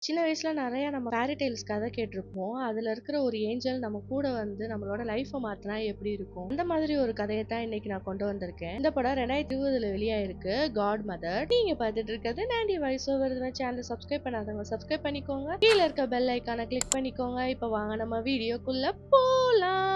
சின்ன வயசுல நெறைய நம்ம ஃபேரி டெய்ல்ஸ் கதை கேட்டிருப்போம். அதுல இருக்கிற ஒரு ஏஞ்சல் நம்ம கூட வந்து நம்மளோட லைஃப்ப மாத்துனா எப்படி இருக்கும்? அந்த மாதிரி ஒரு கதைய தான் இன்னைக்கு நான் கொண்டு வந்திருக்கேன். இந்த படம் 2020ல வெளியாயிருக்கு. Godmother. நீங்க பார்த்துட்டு இருக்கிறது 90 வாய்ஸ் ஓவர் சேனல். சப்ஸ்கிரைப் பண்ணாதவங்க சப்ஸ்கிரைப் பண்ணிக்கோங்க. கீழ இருக்க பெல் ஐகானை கிளிக் பண்ணிக்கோங்க. இப்ப வாங்க நம்ம வீடியோக்குள்ள போலாம்.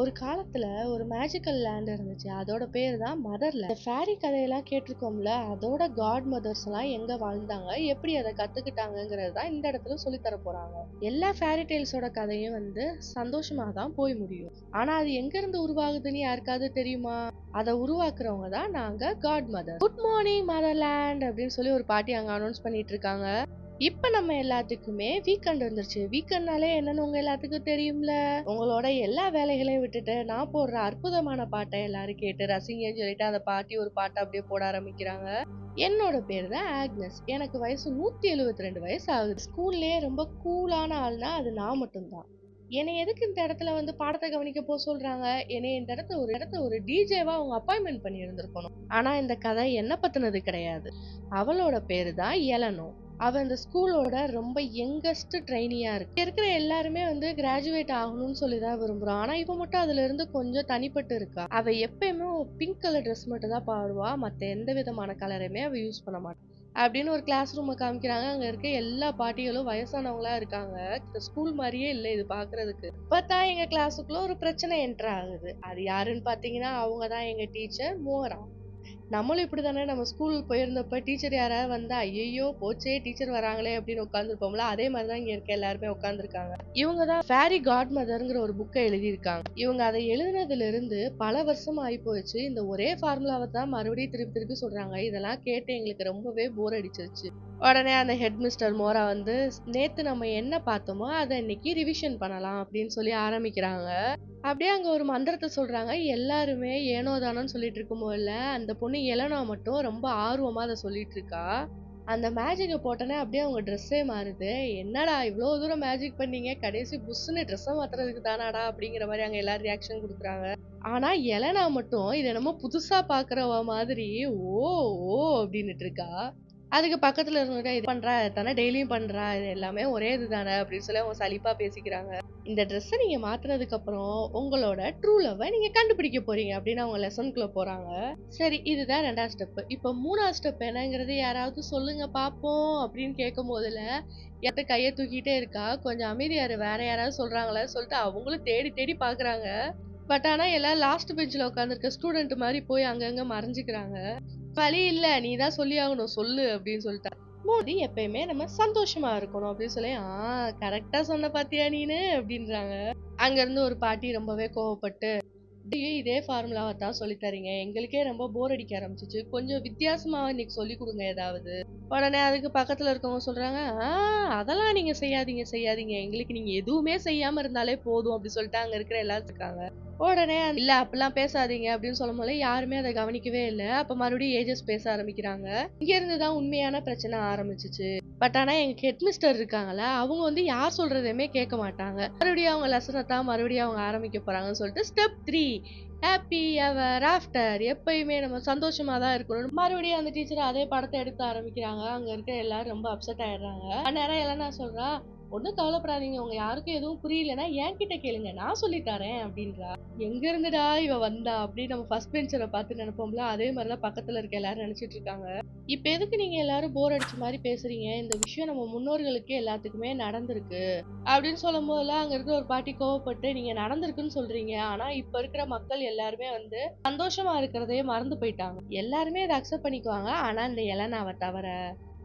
ஒரு காலத்துல ஒரு மேஜிக்கல் லேண்ட் இருந்துச்சு. அதோட பேரு தான் மதர்லேண்ட். இந்த ஃபேரி கதையெல்லாம் கேட்டிருக்கோம்ல, அதோட காட் மதர்ஸ் எல்லாம் எங்க வாழ்ந்தாங்க, எப்படி அதை கத்துக்கிட்டாங்கங்கிறது தான் இந்த இடத்துல சொல்லி தர போறாங்க. எல்லா ஃபேரி டெய்ல்ஸோட கதையும் வந்து சந்தோஷமா தான் போய் முடியும். ஆனா அது எங்க இருந்து உருவாகுதுன்னு யாருக்காவது தெரியுமா? அதை உருவாக்குறவங்க தான் நாங்க god mother. Good morning motherland அப்படின்னு சொல்லி ஒரு பாட்டி அங்க அனௌன்ஸ் பண்ணிட்டு இருக்காங்க. இப்ப நம்ம எல்லாத்துக்குமே வீக்கெண்ட் வந்துருச்சு. வீக்கெண்ட்னாலே என்னன்னு உங்க எல்லாத்துக்கும் தெரியும்ல. உங்களோட எல்லா வேலைகளையும் விட்டுட்டு நான் போடுற அற்புதமான பாட்டை எல்லாரும் கேட்டு ரசிங்கன்னு சொல்லிட்டு அந்த பாட்டி ஒரு பாட்டை அப்படியே போட ஆரம்பிக்கிறாங்க. என்னோட பேர் தான் ஆக்னஸ். எனக்கு வயசு 172 வயசு ஆகுது. ஸ்கூல்லயே ரொம்ப கூலான ஆள்னா அது நான் மட்டும்தான். என்னை எதுக்கு இந்த இடத்துல வந்து பாடத்தை கவனிக்க போக சொல்றாங்க? என்னை இந்த இடத்த ஒரு டிஜேவா அவங்க அப்பாயின்மெண்ட் பண்ணி இருந்திருக்கணும். ஆனா இந்த கதை என்ன பத்தினது கிடையாது. அவளோட பேரு தான் எலனோ. அவ இந்த ஸ்கூலோட ரொம்ப யங்கஸ்ட் ட்ரெயினியா இருக்கு. இங்க இருக்கிற எல்லாருமே வந்து கிராஜுவேட் ஆகணும்னு சொல்லிதான் விரும்புறோம். ஆனா இவ மட்டும் அதுல இருந்து கொஞ்சம் தனிப்பட்டு இருக்கா. அவ எப்பயுமே பிங்க் கலர் ட்ரெஸ் மட்டும் தான் பாடுவா. மத்த எந்த விதமான கலருமே அவ யூஸ் பண்ண மாட்டா. அப்படின்னு ஒரு கிளாஸ் ரூமை காமிக்கிறாங்க. அங்க இருக்க எல்லா பாட்டிகளும் வயசானவங்களா இருக்காங்க. இந்த ஸ்கூல் மாதிரியே இல்ல இது பாக்குறதுக்கு. இப்பதான் எங்க கிளாஸுக்குள்ள ஒரு பிரச்சனை என்டர் ஆகுது. அது யாருன்னு பாத்தீங்கன்னா அவங்கதான் எங்க டீச்சர் மோரா. நம்மளும் இப்படிதானே நம்ம ஸ்கூல் போயிருந்தப்ப டீச்சர் யாராவது வந்தா ஐயோ போச்சே டீச்சர் வராங்களே அப்படின்னு உட்காந்துருப்போம்ல. அதே மாதிரிதான் இங்க இருக்க எல்லாருமே உட்காந்துருக்காங்க. இவங்க தான் ஃபேரி காட் மதர்ங்கிற ஒரு புக்கை எழுதியிருக்காங்க. இவங்க அதை எழுதுனதுல இருந்து பல வருஷம் ஆகி போச்சு. இந்த ஒரே ஃபார்முலாவை தான் மறுபடியும் திருப்பி திருப்பி சொல்றாங்க. இதெல்லாம் கேட்டு எங்களுக்கு ரொம்பவே போர் அடிச்சிருச்சு. உடனே அந்த ஹெட் மிஸ்டர் மோரா வந்து நேத்து நம்ம என்ன பார்த்தோமோ அதை இன்னைக்கு ரிவிஷன் பண்ணலாம் அப்படின்னு சொல்லி ஆரம்பிக்கிறாங்க. அப்படியே அங்க ஒரு மந்திரத்த சொல்றாங்க. எல்லாருமே ஏனோ தானோன்னு சொல்லிட்டு இருக்கும்போதுல, அந்த பொண்ணு எலனா மட்டும் ரொம்ப ஆர்வமா அத சொல்லிட்டு இருக்கா. அந்த மேஜிக்க போட்டோனே அப்படியே அவங்க ட்ரெஸ்ஸே மாறுது. "என்னடா இவ்ளோ தூரம் மேஜிக் பண்ணீங்க, கடைசி புஸ்ஸுன்னு ட்ரெஸ்ஸ மாத்துறதுக்கு தானாடா?" அப்படிங்கிற மாரி அங்க எல்லாரும் ரியாக்ஷன் குடுக்குறாங்க. ஆனா எலனா மட்டும் இத என்னமோ புதுசா பாக்குறவ மாதிரி, "ஓ! ஓ!" அப்படின்னுட்டு இருக்கா. அதுக்கு பக்கத்துல இருந்தவங்க, "இது பண்றா, இதானே டெய்லியும் பண்றா. இது எல்லாமே ஒரே இதுதானே" அப்படின்னு சொல்லி அவங்க சலிப்பா பேசிக்கிறாங்க. இந்த ட்ரெஸ்ஸ நீங்க மாத்துனதுக்கு அப்புறம் உங்களோட ட்ரூ லவ்வ நீங்க கண்டுபிடிக்க போறீங்க அப்படின்னு அவங்க லெசன்க்குள்ள போறாங்க. சரி இதுதான் 2வது ஸ்டெப். இப்ப 3வது ஸ்டெப் என்னங்கிறது யாராவது சொல்லுங்க பாப்போம் அப்படின்னு கேட்கும் போதுல என்கிட்ட கைய தூக்கிட்டே இருக்கா. கொஞ்சம் அமைதியா இரு, வேற யாராவது சொல்றாங்களா சொல்லிட்டு அவங்களும் தேடி தேடி பாக்குறாங்க. பட் ஆனா எல்லாம் லாஸ்ட் பெஞ்ச்ல உட்காந்துருக்க ஸ்டூடெண்ட் மாதிரி போய் அங்கங்க மறைஞ்சுக்கிறாங்க. வழி இல்ல, நீ தான் சொல்லி ஆகணும் சொல்லு அப்படின்னு சொல்லிட்டா. மோடி எப்பயுமே நம்ம சந்தோஷமா இருக்கணும் அப்படின்னு சொல்லி கரெக்டா சொன்ன பாத்தியா நீனு அப்படின்றாங்க. அங்க இருந்து ஒரு பாட்டி ரொம்பவே கோவப்பட்டு, "டேய், இதே ஃபார்முலாவை தான் சொல்லி தரீங்க, எங்களுக்கே ரொம்ப போர் அடிக்க ஆரம்பிச்சிச்சு, கொஞ்சம் வித்தியாசமா இன்னைக்கு சொல்லி கொடுங்க ஏதாவது." உடனே அதுக்கு பக்கத்துல இருக்கவங்க சொல்றாங்க, அதெல்லாம் நீங்க செய்யாதீங்க செய்யாதீங்க, எங்களுக்கு நீங்க எதுவுமே செய்யாம இருந்தாலே போதும் அப்படி சொல்லிட்டு அங்க இருக்கிற எல்லாரும் இருக்காங்க. உடனே இல்ல அப்படிலாம் பேசாதீங்க அப்படின்னு சொல்லும்போது யாருமே அதை கவனிக்கவே இல்ல. அப்ப மறுபடியும் ஏஜஸ் பேச ஆரம்பிக்கிறாங்க. இங்க இருந்துதான் உண்மையான பிரச்சனை ஆரம்பிச்சுச்சு. பட் ஆனா எங்க ஹெட் மிஸ்டர் இருக்காங்கல்ல, அவங்க வந்து யார் சொல்றதையுமே கேட்க மாட்டாங்க. மறுபடியும் அவங்க லெசனை தான் மறுபடியும் அவங்க ஆரம்பிக்க போறாங்கன்னு சொல்லிட்டு ஸ்டெப் 3 ஹாப்பி எவர் ஆஃப்டர், எப்பயுமே நம்ம சந்தோஷமா தான் இருக்கணும். மறுபடியும் அந்த டீச்சர் அதே படத்தை எடுத்து ஆரம்பிக்கிறாங்க. அங்க இருக்க எல்லாரும் ரொம்ப அப்செட் ஆயிடுறாங்க. அந்நேரம் எல்லாம் நான் சொல்றா, ஒண்ணும் கவலைப்படாதீங்க, உங்க யாருக்கும் எதுவும் புரியலன்னா என்கிட்ட கேளுங்க, நான் சொல்லி தரேன் அப்படின்றா. எங்க இருந்துடா இவ வந்தா அப்படின்னு நம்ம ஃபர்ஸ்ட் பெஞ்சரை பார்த்து நினைப்போம்ல, அதே மாதிரிதான் பக்கத்துல இருக்க எல்லாரும் நினைச்சிட்டு இருக்காங்க. இப்ப எதுக்கு நீங்க எல்லாரும் போர் அடிச்ச மாதிரி பேசுறீங்க, இந்த விஷயம் நம்ம முன்னோர்களுக்கு எல்லாத்துக்குமே நடந்திருக்கு அப்படின்னு சொல்லும் போதெல்லாம் அங்க இருக்கிற ஒரு பாட்டி கோவப்பட்டு, நீங்க நடந்திருக்குன்னு சொல்றீங்க, ஆனா இப்ப இருக்கிற மக்கள் எல்லாருமே வந்து சந்தோஷமா இருக்கிறதையே மறந்து போயிட்டாங்க. எல்லாருமே இதை அக்செப்ட் பண்ணிக்குவாங்க, ஆனா இந்த எலனாவை தவிர.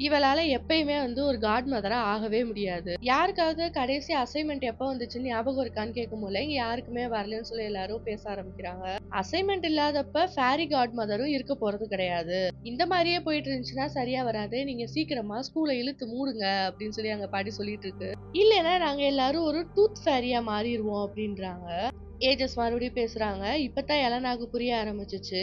இவளால எப்பயுமே வந்து ஒரு காட் மதரா ஆகவே முடியாது. யாருக்காவது கடைசி அசைன்மெண்ட் எப்ப வந்துச்சுன்னு ஞாபகம் இருக்கான்னு கேட்கும் போல இங்க யாருக்குமே வரலன்னு சொல்லி எல்லாரும் பேச ஆரம்பிக்கிறாங்க. அசைன்மெண்ட் இல்லாதப்ப ஃபேரி காட் மதரும் இருக்க போறது கிடையாது. இந்த மாதிரியே போயிட்டு இருந்துச்சுன்னா சரியா வராது. நீங்க சீக்கிரமா ஸ்கூலை இழுத்து மூடுங்க அப்படின்னு சொல்லி அங்க பாட்டி சொல்லிட்டு இருக்கு. இல்லைன்னா நாங்க எல்லாரும் ஒரு டூத் ஃபேரியா மாறிடுவோம் அப்படின்றாங்க. ஏஜஸ் மறுபடியும் பேசுறாங்க. இப்பதான் எலனாக்கு புரிய ஆரம்பிச்சுச்சு.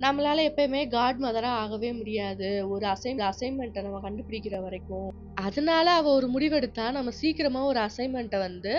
நம்மளால எப்பயுமே காட் மதரா ஆகவே முடியாது. ஒரு அசைன்மெண்ட்டை நம்ம கண்டுபிடிக்கிற வரைக்கும். அதனால அவ ஒரு முடிவெடுத்தா, நம்ம சீக்கிரமா ஒரு அசைன்மெண்ட்டை வந்து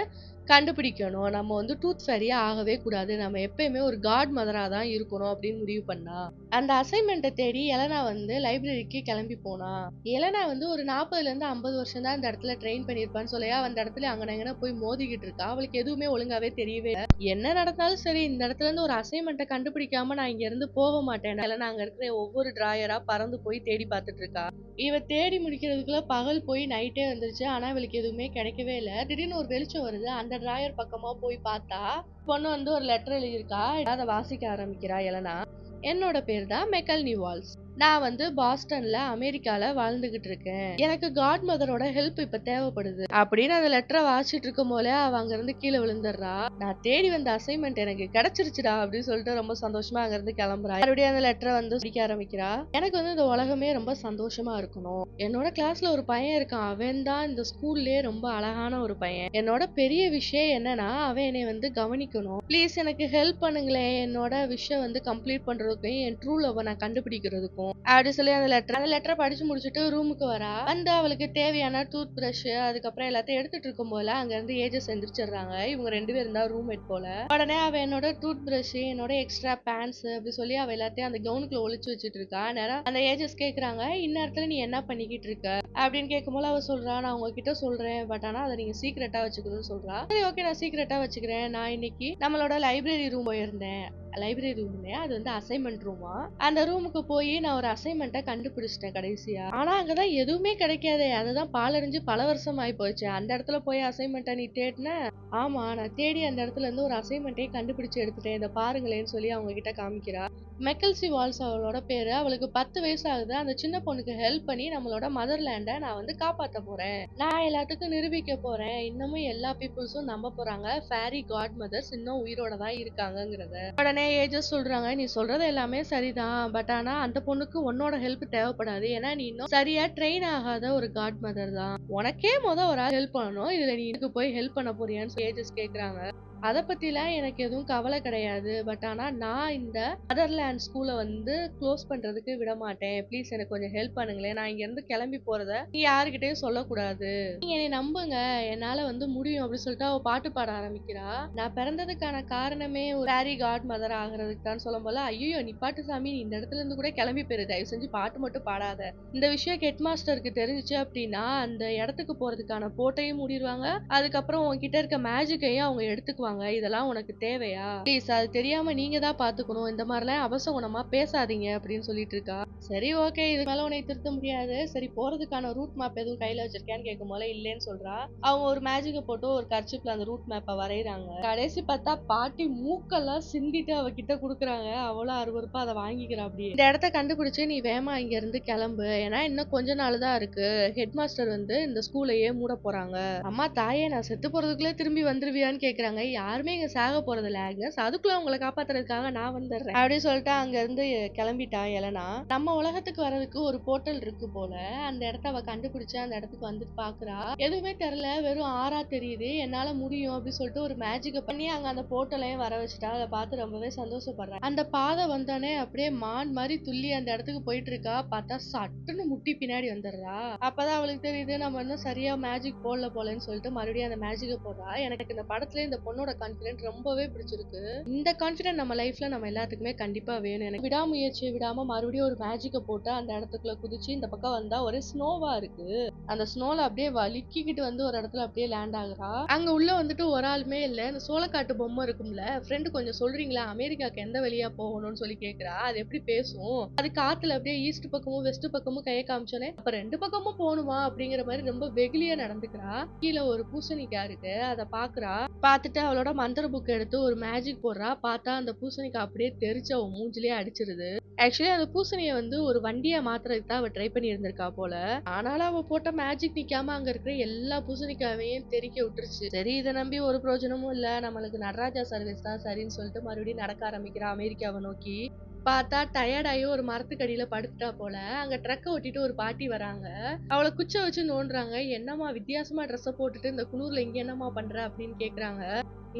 கண்டுபிடிக்கணும். நம்ம வந்து டூத் ஃபேரியா ஆகவே கூடாது. நம்ம எப்பயுமே ஒரு காட் மதரா தான் இருக்கணும் அப்படின்னு முடிவு பண்ணா. அந்த அசைன்மெண்ட்ட தேடி எலனா வந்து லைப்ரரிக்கு கிளம்பி போனா. எலனா வந்து ஒரு 40லேருந்து 50 வருஷம் தான் அந்த இடத்துல ட்ரெயின் பண்ணியிருப்பான்னு சொல்லியா, அந்த இடத்துல அங்கன இங்கன போய் மோதிக்கிட்டு இருக்கா. அவளுக்கு எதுவுமே ஒழுங்காவே தெரியவே இல்ல. என்ன நடந்தாலும் சரி, இந்த இடத்துல இருந்து ஒரு அசைன்மெண்ட்ட கண்டுபிடிக்காம நான் இங்க இருந்து போக மாட்டேன். எலனா அங்க இருக்கிற ஒவ்வொரு டிராயரா பறந்து போய் தேடி பார்த்துட்டு இருக்கா. இவ தேடி முடிக்கிறதுக்குள்ள பகல் போய் நைட்டே வந்துருச்சு. ஆனா இவளுக்கு எதுவுமே கிடைக்கவே இல்ல. திடீர்னு ஒரு வெளிச்சம் வருது. அந்த டிராயர் பக்கமா போய் பார்த்தா, பொண்ணு வந்து ஒரு லெட்டர் எழுதியிருக்கா. அத வாசிக்க ஆரம்பிக்கிறா எலனா. என்னோட பேர் தான் மெக்கல்னி வால்ஸ். நான் வந்து பாஸ்டன்ல அமெரிக்கால வாழ்ந்துகிட்டு இருக்கேன். எனக்கு காட் மதரோட ஹெல்ப் இப்ப தேவைப்படுது அப்படின்னு அந்த லெட்டரை வாசிச்சுட்டு இருக்கும் போல அவ அங்க இருந்து கீழே விழுந்துடுறா. நான் தேடி வந்த அசைன்மெண்ட் எனக்கு கிடைச்சிருச்சுடா அப்படின்னு சொல்லிட்டு ரொம்ப சந்தோஷமா அங்க இருந்து கிளம்புறா. மறுபடியும் அந்த லெட்டரை வந்து படிக்க ஆரம்பிக்கிறா. எனக்கு வந்து இந்த உலகமே ரொம்ப சந்தோஷமா இருக்கணும். என்னோட கிளாஸ்ல ஒரு பையன் இருக்கான். அவன் தான் இந்த ஸ்கூல்லயே ரொம்ப அழகான ஒரு பையன். என்னோட பெரிய விஷயம் என்னன்னா அவன் என்னை வந்து கவனிக்கணும். ப்ளீஸ் எனக்கு ஹெல்ப் பண்ணுங்களேன். என்னோட விஷயம் வந்து கம்ப்ளீட் பண்றதுக்கும் என் ட்ரூ லவ்வ நான் கண்டுபிடிக்கிறதுக்கும் அப்படி சொல்லி அந்த லெட்டரை படிச்சு முடிச்சுட்டு ரூமுக்கு வரா. வந்து அவளுக்கு தேவையான டூத் பிரஷ் அதுக்கப்புறம் எல்லாத்தையும் எடுத்துட்டு இருக்கும் போல அங்க இருந்து ஏஜஸ் எந்திரிச்சிடுறாங்க. இவங்க 2 பேரும் தான் ரூம்மேட் போல. உடனே அவ என்னோட டூத் பிரஷ் என்னோட எக்ஸ்ட்ரா பேண்ட்ஸ் அப்படி சொல்லி அவ எல்லாத்தையும் அந்த கவுனுக்குள்ள ஒளிச்சு வச்சுட்டு இருக்கா. நேரம் அந்த ஏஜஸ் கேக்குறாங்க, இந்நேரத்துல நீ என்ன பண்ணிக்கிட்டு இருக்க அப்படின்னு கேட்கும்போது அவ சொல்றா, நான் உங்ககிட்ட சொல்றேன் பட் ஆனா அதை நீங்க சீக்கிரட்டா வச்சுக்கணும்னு சொல்றா. சரி ஓகே நான் சீக்கிரட்டா வச்சுக்கிறேன். நான் இன்னைக்கு நம்மளோட லைப்ரரி ரூம் போயிருந்தேன். லைப்ரரி ரூம்னே அது வந்து அசைன்மெண்ட் ரூமா. அந்த ரூமுக்கு போய் நான் ஒரு அசைன்மெண்ட்டை கண்டுபிடிச்சிட்டேன் கடைசியா. ஆனா அங்கதான் எதுவுமே கிடைக்காதே. அதுதான் பாழடைஞ்சு பல வருஷம் ஆயி போச்சு. அந்த இடத்துல போய் அசைன்மெண்ட்டை நீ தேடின? ஆமா நான் தேடி அந்த இடத்துல இருந்து ஒரு அசைன்மெண்ட்டையும் கண்டுபிடிச்சு எடுத்துட்டேன். இதை பாருங்களேன்னு சொல்லி அவங்க கிட்ட காமிக்கிறா. மெக்கல்சி வால்ஸ் அவளோட பேரு. அவளுக்கு 10 வயசு ஆகுது. அந்த சின்ன பொண்ணுக்கு ஹெல்ப் பண்ணி நம்மளோட மதர்லேண்டை நான் வந்து காப்பாத்த போறேன். நான் எல்லாத்துக்கும் நிரூபிக்க போறேன். இன்னமும் எல்லா பீப்புள்ஸும் நம்ப போறாங்க ஃபேரி காட் மதர்ஸ் இன்னும் உயிரோட தான் இருக்காங்கங்கிறத. உடனே ஏஜஸ் சொல்றாங்க, நீ சொல்றது எல்லாமே சரிதான். பட் ஆனா அந்த பொண்ணுக்கு உன்னோட ஹெல்ப் தேவைப்படாது. ஏன்னா நீ இன்னும் சரியா ட்ரெயின் ஆகாத ஒரு காட் மதர் தான். உனக்கே ஒரு ஆள் ஹெல்ப் பண்ணணும். இதுல நீ எனக்கு போய் ஹெல்ப் பண்ண போறியான்னு ஏஜஸ் கேக்குறாங்க. அத பத்திலாம் எனக்கு எதுவும் கவலை கிடையாது. பட் ஆனா நான் இந்த மதர்லேண்ட் ஸ்கூல வந்து க்ளோஸ் பண்றதுக்கு விட மாட்டேன். ப்ளீஸ் எனக்கு கொஞ்சம் ஹெல்ப் பண்ணுங்களேன். நான் இங்க இருந்து கிளம்பி போறத நீ யாருக்கிட்டயும் சொல்லக்கூடாது. நீங்க என்னை நம்புங்க. என்னால வந்து முடியும் அப்படின்னு சொல்லிட்டு அவ பாட்டு பாட ஆரம்பிக்கிறா. நான் பிறந்ததுக்கான காரணமே ஒரு ஃபேரி காட் மதர் ஆகுறதுக்கு தான் சொல்லும் போல, ஐயோ நிப்பாட்டு சாமி நீ இந்த இடத்துல இருந்து கூட கிளம்பி போயிரு. தயவு செஞ்சு பாட்டு மட்டும் பாடாத. இந்த விஷயம் ஹெட் மாஸ்டருக்கு தெரிஞ்சுச்சு அப்படின்னா அந்த இடத்துக்கு போறதுக்கான போட்டையும் மூடிடுவாங்க. அதுக்கப்புறம் உன்கிட்ட இருக்க மேஜிக்கையும் அவங்க எடுத்துக்குவாங்க. இதெல்லாம் உனக்கு தேவையா? ப்ளீஸ் அது தெரியாம நீங்க தான் பாத்துக்கணும். இந்த மாதிரிலாம் அபசகுணமா பேசாதீங்க அப்படின்னு சொல்லிட்டு இருக்கா. சரி ஓகே இதுக்கு மேல உன்னை திருத்த முடியாது. சரி போறதுக்கான ரூட் மேப் எதுவும் கையில வச்சிருக்கியான்னு கேட்கும் போல இல்லைன்னு சொல்றா. அவங்க ஒரு மேஜிக்க போட்டு ஒரு கர்ச்சிப்ல அந்த ரூட் மேப்பை வரைகிறாங்க. கடைசி பார்த்தா பாட்டி மூக்கெல்லாம் சிந்திட்டு அவகிட்ட குடுக்குறாங்க. அவளும் அருவருப்பா அதை வாங்கிக்கிறா. அப்படியே இந்த இடத்த கண்டுபிடிச்சு நீ வேமா இங்க இருந்து கிளம்பு. ஏன்னா இன்னும் கொஞ்ச நாள் தான் இருக்கு. ஹெட் மாஸ்டர் வந்து இந்த ஸ்கூலையே மூட போறாங்க. அம்மா தாயே நான் செத்து போறதுக்குள்ளே திரும்பி வந்துருவியான்னு கேக்குறாங்க. யாருமே இங்க சாக போறது இல்ல ஆக்னஸ். அதுக்குள்ள உங்களை காப்பாத்துறதுக்காக நான் வந்துடுறேன் அப்படின்னு சொல்லிட்டு அங்க இருந்து கிளம்பிட்டா எலனா. நம்ம உலகத்துக்கு வர்றதுக்கு ஒரு போர்ட்டல் இருக்கு போல. அந்த இடத்த அவ கண்டுபிடிச்சு அந்த இடத்துக்கு வந்துட்டு பாக்குறா. எதுவுமே தெரியல, வெறும் ஆறா தெரியுது. என்னால முடியும் அப்படின்னு சொல்லிட்டு ஒரு மேஜிக்க பண்ணி அங்க அந்த போர்ட்டலையும் வர வச்சுட்டா. அதை பார்த்து ரொம்பவே சந்தோஷப்படுறா. அந்த பாதை வந்தானே அப்படியே மான் மாதிரி துள்ளி அந்த இடத்துக்கு போயிட்டு இருக்கா. பார்த்தா சட்டுன்னு முட்டி பின்னாடி வந்துடுறா. அப்பதான் அவளுக்கு தெரியுது நம்ம இன்னும் சரியா மேஜிக் போடல போலன்னு சொல்லிட்டு மறுபடியும் அந்த மேஜிக்க போடுறா. எனக்கு இந்த படத்துல இந்த பொண்ணோட கான்ஃபிடென்ட் ரொம்பவே பிடிச்சிருக்கு. இந்த கான்ஃபிடென்ட் நம்ம லைஃப்ல நம்ம எல்லாத்துக்குமே கண்டிப்பா வேணும். எனக்கு விடாமுயற்சியை விடாம மறுபடியும் ஒரு மேஜிக்க போட்டு அந்த இடத்துக்குள்ள குதிச்சு இந்த பக்கம் வந்தா ஒரே ஸ்னோவா இருக்கு. அந்த ஸ்னோல அப்படியே வலிக்கிக்கிட்டு வந்து ஒரு இடத்துல அப்படியே லேண்ட் ஆகுறா. அங்க உள்ள வந்துட்டு ஒரு ஆளுமே இல்ல. இந்த சோளக்காட்டு பொம்மை இருக்கும்ல, ஃப்ரெண்டு கொஞ்சம் சொல்றீங்களா அமெரிக்காக்கு எந்த வழியா போகணும்னு சொல்லி கேக்குறா. அது எப்படி பேசும்? அது காத்துல அப்படியே ஈஸ்ட் பக்கமும் வெஸ்ட் பக்கமும் கையை காமிச்சோனே அப்ப 2 பக்கமும் போகணுமா அப்படிங்கிற மாதிரி ரொம்ப வெகுளியா நடந்துக்கிறா. கீழே ஒரு பூசணிக்காய் இருக்கு. அதை பாக்குறா. பாத்துட்டு அவளோட மந்திர புக் எடுத்து ஒரு மேஜிக் போடுறா. பார்த்தா அந்த பூசணிக்காய் அப்படியே தெரிச்சு அவ மூஞ்சிலேயே அடிச்சிருது. ஆக்சுவலி அந்த பூசணியை வந்து ஒரு வண்டியா மாத்துறதுக்கு தான் அவ ட்ரை பண்ணி இருந்திருக்கா போல. ஆனாலும் அவ போட்ட மேஜிக் நிக்காம அங்க இருக்கிற எல்லா பூசணிக்காவையும் தெறிக்க விட்டுருச்சு. சரி இதை நம்பி ஒரு பிரயோஜனமும் இல்ல, நம்மளுக்கு நடராஜா சர்வீஸ் தான் சரின்னு சொல்லிட்டு மறுபடியும் நடக்க ஆரம்பிக்கிறா அமெரிக்காவை நோக்கி. பார்த்தா டயர்ட் ஆகி ஒரு மரத்துக்கடியில படுத்துட்டா போல. அங்க ட்ரக்க ஓட்டிட்டு ஒரு பாட்டி வராங்க. அவளை குச்ச வச்சு நோண்டுறாங்க. என்னம்மா வித்தியாசமா ட்ரெஸ்ஸை போட்டுட்டு இந்த குளூர்ல இங்க என்னம்மா பண்ற அப்படின்னு கேக்குறாங்க.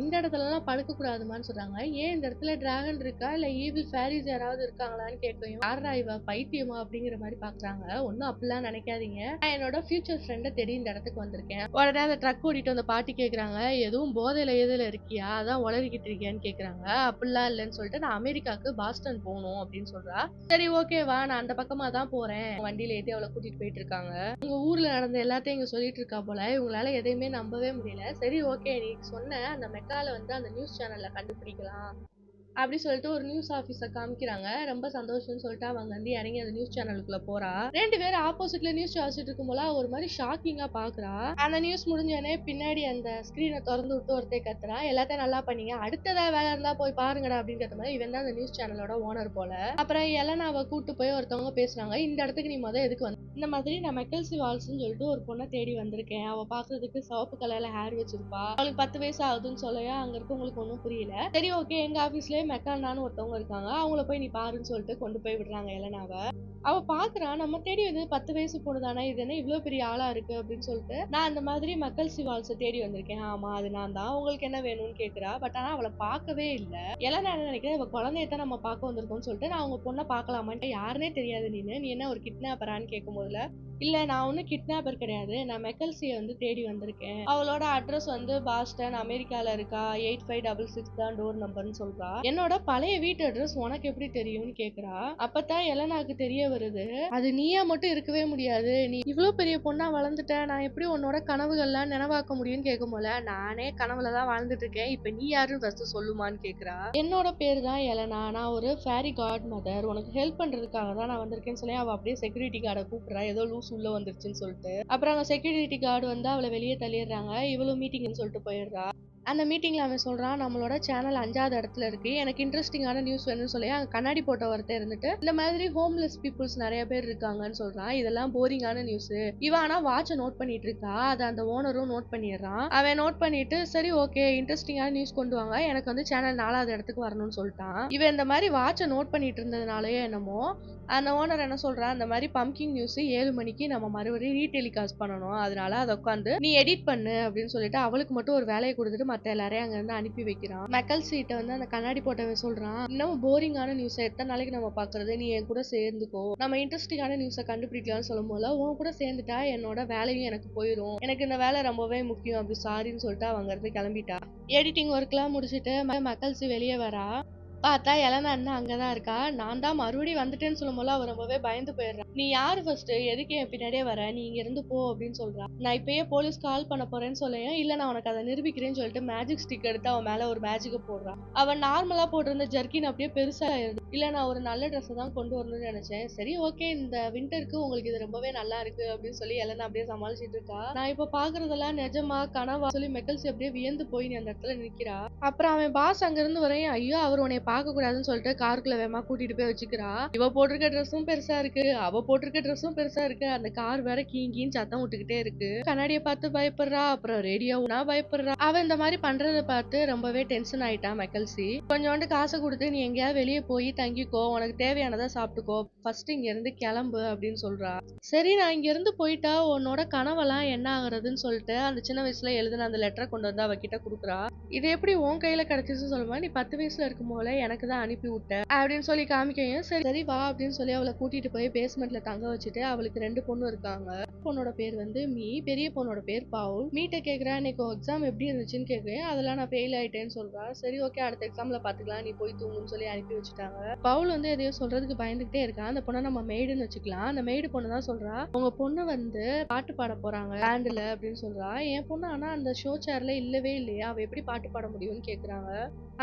இந்த இடத்துலலாம் படுக்கக்கூடாதுமான்னு சொல்றாங்க. ஏன் இந்த இடத்துல டிராகன் இருக்கா? இல்ல ஈவில் ஃபேரீஸ் யாராவது இருக்காங்களான்னு கேட்கவும், யார்ரா இவ பைத்தியமா? அப்படிங்கிற மாரி பார்க்குறாங்க. ஒண்ணும் அப்படிலாம் நினைக்காதீங்க. நான் என்னோட ஃபியூச்சர் ஃப்ரெண்ட தேடி இந்த இடத்துக்கு வந்திருக்கேன். உடனே அந்த ட்ரக் ஓட்டிட்டு வந்த பாட்டி கேட்குறாங்க, "எதுவும் போதையில எதுல இருக்கியா? அதான் உளறிக்கிட்டு இருக்கியான்னு" கேட்குறாங்க. அப்படிலாம் இல்லன்னு சொல்லிட்டு, "நான் அமெரிக்காவுக்கு பாஸ்டன் போணும்" அப்படின்னு சொல்றா. சரி ஓகே வா, நான் அந்த பக்கமா தான் போறேன். வண்டியில ஏத்தி அவள கூட்டிட்டு போயிட்டு இருக்காங்க. உங்க ஊர்ல நடந்த எல்லாத்தையும் இங்க சொல்லிட்டு இருக்கா போல. இவங்களால எதையுமே நம்பவே முடியல. சரி ஓகே, நீ சொன்ன அந்த மெக்கால வந்து அந்த நியூஸ் சேனல்ல கண்டுபிடிக்கலாம் அப்படி சொல்லிட்டு ஒரு நியூஸ் ஆபீஸ காமிக்கிறாங்க. ரொம்ப சந்தோஷம்னு சொல்லிட்டு அவங்க வந்து இறங்கி அந்த நியூஸ் சேனலுக்குள்ள போறா. 2 பேரும் ஆப்போசிட்ல நியூஸ் வாசிச்சுட்டு இருக்கும்போது ஒரு மாதிரி ஷாக்கிங்கா பாக்குறா. அந்த நியூஸ் முடிஞ்சோடனே பின்னாடி அந்த ஸ்கிரீனை திறந்து விட்டு ஒருத்தன் கத்துறா, எல்லாத்தையும் நல்லா பண்ணீங்க, அடுத்ததா வேலை இருந்தா போய் பாருங்கடா அப்படின்னு கத்த மாதிரி. இவன் தான் அந்த நியூஸ் சேனலோட ஓனர் போல. அப்புறம் எலனாவை கூட்டு போய் ஒருத்தவங்க பேசுறாங்க, இந்த இடத்துக்கு நீ எதுக்கு வந்த? இந்த மாதிரி நான் மெக்கல்சி வால்ஸ்ன்னு சொல்லிட்டு ஒரு பொண்ணை தேடி வந்திருக்கேன். அவ பாக்குறதுக்கு சிவப்பு கலர்ல ஹேர் வச்சிருப்பா. அவளுக்கு 10 வயசு ஆகுதுன்னு சொல்லயா அங்க இருக்கவங்களுக்கு ஒன்றும் புரியல. சரி ஓகே, எங்க ஆபீஸ்லயே மெக்கானான்னு ஒருத்தவங்க இருக்காங்க, அவங்கள போய் நீ பாருன்னு சொல்லிட்டு கொண்டு போய் விடுறாங்க எலனாவ. அவ பாக்குறா, நம்ம தேடி வந்து 10 வயசு பொண்ணு தானே, இது என்ன இவ்வளவு பெரிய ஆளா இருக்கு அப்படின்னு சொல்லிட்டு, நான் அந்த மாதிரி மக்கள் சிவால்ஸ தேடி வந்திருக்கேன். ஆமா அது நான் தான், உங்களுக்கு என்ன வேணும்னு கேக்குறா. பட் ஆனா அவளை பார்க்கவே இல்ல. எல்லாம் நான் என்ன நினைக்கிறேன், இவ குழந்தையத்தான் நம்ம பார்க்க வந்திருக்கோம்னு சொல்லிட்டு, நான் உங்க பொண்ணை பார்க்கலாமான்ட்டு, யாருன்னே தெரியாது நீ என்ன ஒரு கிட்னாப்பரான்னு கேட்கும் போதுல, இல்ல நான் ஒன்னும் கிட்னாப்பர் கிடையாது, நான் மெக்கல்சிய வந்து தேடி வந்திருக்கேன். அவளோட அட்ரஸ் வந்து பாஸ்டன் அமெரிக்கால இருக்கா, 8566 தான் டோர் நம்பர்னு சொல்றா. என்னோட பழைய வீட்டு அட்ரஸ் உனக்கு எப்படி தெரியும்னு கேக்குறா. அப்பதான் எலனாக்கு தெரிய வருது, அது நீயா மட்டும் இருக்கவே முடியாது, நீ இவ்வளவு பெரிய பொண்ணா வளர்ந்துட்ட, நான் எப்படி உன்னோட கனவுகள்லாம் நினைவாக்க முடியும்னு கேட்கும் போல, நானே கனவுலதான் வாழ்ந்துட்டு இருக்கேன், இப்ப நீ யாருன்னு ஃபர்ஸ்ட் சொல்லுமான்னு கேக்குறா. என்னோட பேரு தான் எலனா, நான் ஒரு ஃபேரி காட் மதர், உனக்கு ஹெல்ப் பண்றதுக்காக தான் நான் வந்திருக்கேன்னு சொல்லி அவ அப்படியே செக்யூரிட்டி கார்டை கூப்பிடுறா, ஏதோ லூஸ் உள்ள வந்துருச்சுன்னு சொல்லிட்டு. அப்புறம் அங்க செக்யூரிட்டி கார்டு வந்து அவளை வெளியே தள்ளிடுறாங்க. இவளும் மீட்டிங்னு சொல்லிட்டு போயிடுறா. அந்த மீட்டிங்ல அவன் சொல்றான், நம்மளோட சேனல் 5வது இடத்துல இருக்கு, எனக்கு இன்ட்ரெஸ்டிங்கான நியூஸ் வேணும்னு சொல்லி அங்க கண்ணாடி போட்ட ஒருத்தர் இருந்துட்டு, இந்த மாதிரி ஹோம்லெஸ் பீப்புள்ஸ் நிறைய பேர் இருக்காங்கன்னு சொல்றான். இதெல்லாம் போரிங்கான நியூஸ். இவன் ஆனா வாட்ச நோட் பண்ணிட்டு இருக்கா. அதை அந்த ஓனரும் நோட் பண்ணிடுறான். அவன் நோட் பண்ணிட்டு, சரி ஓகே இன்ட்ரெஸ்டிங்கான நியூஸ் கொண்டு வாங்க, எனக்கு வந்து சேனல் 4வது இடத்துக்கு வரணும்னு சொல்லிட்டான். இவன் இந்த மாதிரி வாட்ச நோட் பண்ணிட்டு இருந்ததுனாலயே என்னமோ அந்த ஓனர் என்ன சொல்றான், அந்த மாதிரி பம்கிங் நியூஸ் 7 மணிக்கு நம்ம மறுபடியும் ரீடெலிகாஸ்ட் பண்ணணும், அதனால அதை உட்காந்து நீ எடிட் பண்ணு அப்படின்னு சொல்லிட்டு அவளுக்கு மட்டும் ஒரு வேலையை கொடுத்துட்டு மத்த எல்லாரையும் அங்க இருந்து அனுப்பி வைக்கிறான். மெக்கல் சீட்டை வந்து அந்த கண்ணாடி போட்டவன் சொல்றான், இன்னும் போரிங்கான நியூஸ் எத்தனை நாளைக்கு நம்ம பாக்குறது, நீ என் கூட சேர்ந்துக்கோ, நம்ம இன்ட்ரெஸ்டிங்கான நியூஸை கண்டுபிடிக்கலாம்னு சொல்லும் போல, உன் கூட சேர்ந்துட்டா என்னோட வேலையும் எனக்கு போயிடும், எனக்கு இந்த வேலை ரொம்பவே முக்கியம் அப்படி சாரின்னு சொல்லிட்டு அவங்க இருந்து கிளம்பிட்டா. எடிட்டிங் ஒர்க் எல்லாம் முடிச்சுட்டு மெக்கல்சி வெளியே வரா. பார்த்தா எலனா அண்ணன் அங்கதான் இருக்கா. நான் தான் மறுபடியும் வந்துட்டேன்னு சொல்லும்போது அவ ரொம்பவே பயந்து போயிடுறா. நீ யாரு ஃபர்ஸ்ட், எதுக்கு என் பின்னாடியே வர, நீ இங்க இருந்து போ அப்படின்னு சொல்றா. நான் இப்பயே போலீஸ் கால் பண்ண போறேன்னு சொல்லேன், இல்ல நான் உனக்கு அதை நிரூபிக்கிறேன்னு சொல்லிட்டு மேஜிக் ஸ்டிக் எடுத்து அவன் மேல ஒரு மேஜிக்க போடுறா. அவன் நார்மலா போட்டிருந்த ஜர்க்கின் அப்படியே பெருசா ஆயிருது. இல்ல நான் ஒரு நல்ல ட்ரெஸ் தான் கொண்டு வரணும்னு நினைச்சேன், சரி ஓகே இந்த விண்டருக்கு உங்களுக்கு இது ரொம்பவே நல்லா இருக்கு அப்படின்னு சொல்லி எலனா அப்படியே சமாளிச்சிட்டு இருக்கா. நான் இப்ப பாக்குறதெல்லாம் நிஜமா கனவா சொல்லி மெக்கல்சி அப்படியே வியந்து போய் நீ அந்த இடத்துல நிக்கிறா. அப்புறம் அவன் பாஸ் அங்க இருந்து வரையும், ஐயோ அவர் உன்னை பார்க்க கூடாதுன்னு சொல்லிட்டு காருக்குள்ள வேகமா கூட்டிட்டு போய் வச்சுக்கிறா. இவ போட்டிருக்க ட்ரெஸ்ஸும் பெருசா இருக்கு, அவ போட்டிருக்க ட்ரெஸ்ஸும் பெருசா இருக்கு, அந்த கார் வேற கீன்னு சத்தம் விட்டுக்கிட்டே இருக்கு. கண்ணாடியை பார்த்து பயப்படுறா, அப்புறம் ரேடியோனா பயப்படுறா. அவன் இந்த மாதிரி பண்றத பார்த்து ரொம்பவே டென்ஷன் ஆயிட்டான் மெக்கல்சி. கொஞ்சோண்டு காசை கொடுத்து நீ எங்கேயாவது வெளியே போய் தங்கிக்கோ, உனக்கு தேவையானதை சாப்பிட்டுக்கோ, ஃபர்ஸ்ட் இங்க இருந்து கிளம்பு அப்படின்னு சொல்றா. சரி நான் இங்க இருந்து போயிட்டா உன்னோட கனவெல்லாம் என்ன ஆகுறதுன்னு சொல்லிட்டு அந்த சின்ன வயசுல எழுதின அந்த லெட்டரை கொண்டு வந்து அவகிட்ட கொடுக்குறா. இது எப்படி உன் கையில கிடைச்சிச்சுன்னு சொல்லுமா, நீ 10 வயசுல இருக்கும் போல எனக்கு தான் அனுப்பி விட்ட அப்படின்னு சொல்லி காமிக்கையும், சரி சரி வா அப்படின்னு சொல்லி அவளை கூட்டிட்டு போய் பேஸ்மெண்ட்ல தங்க வச்சுட்டு, அவளுக்கு 2 பொண்ணு இருக்காங்க. பொண்ணோட பேர் வந்து மீ, பெரிய பொண்ணோட பேர் பவுல். மீட்ட கேக்குறா, இன்னைக்கு எக்ஸாம் எப்படி இருந்துச்சுன்னு கேக்குறேன், அதெல்லாம் நான் ஃபெயில் ஆயிட்டேன்னு சொல்றா. சரி ஓகே அடுத்த எக்ஸாம்ல பாத்துக்கலாம், நீ போய் தூங்குன்னு சொல்லி அனுப்பி வச்சுட்டாங்க. பவுல் வந்து எதையோ சொல்றதுக்கு பயந்துகிட்டே இருக்கா. அந்த பொண்ணை நம்ம மெய்டுன்னு வச்சுக்கலாம். அந்த மெய்டு பொண்ணு தான் சொல்றா, உங்க பொண்ணு வந்து பாட்டு பாட போறாங்க பேண்ட்ல அப்படின்னு சொல்றா. என் பொண்ணு ஆனா அந்த ஷோ சேர்ல இல்லவே இல்லையா, அவ எப்படி பாட்டு பாட முடியும்னு கேக்குறாங்க.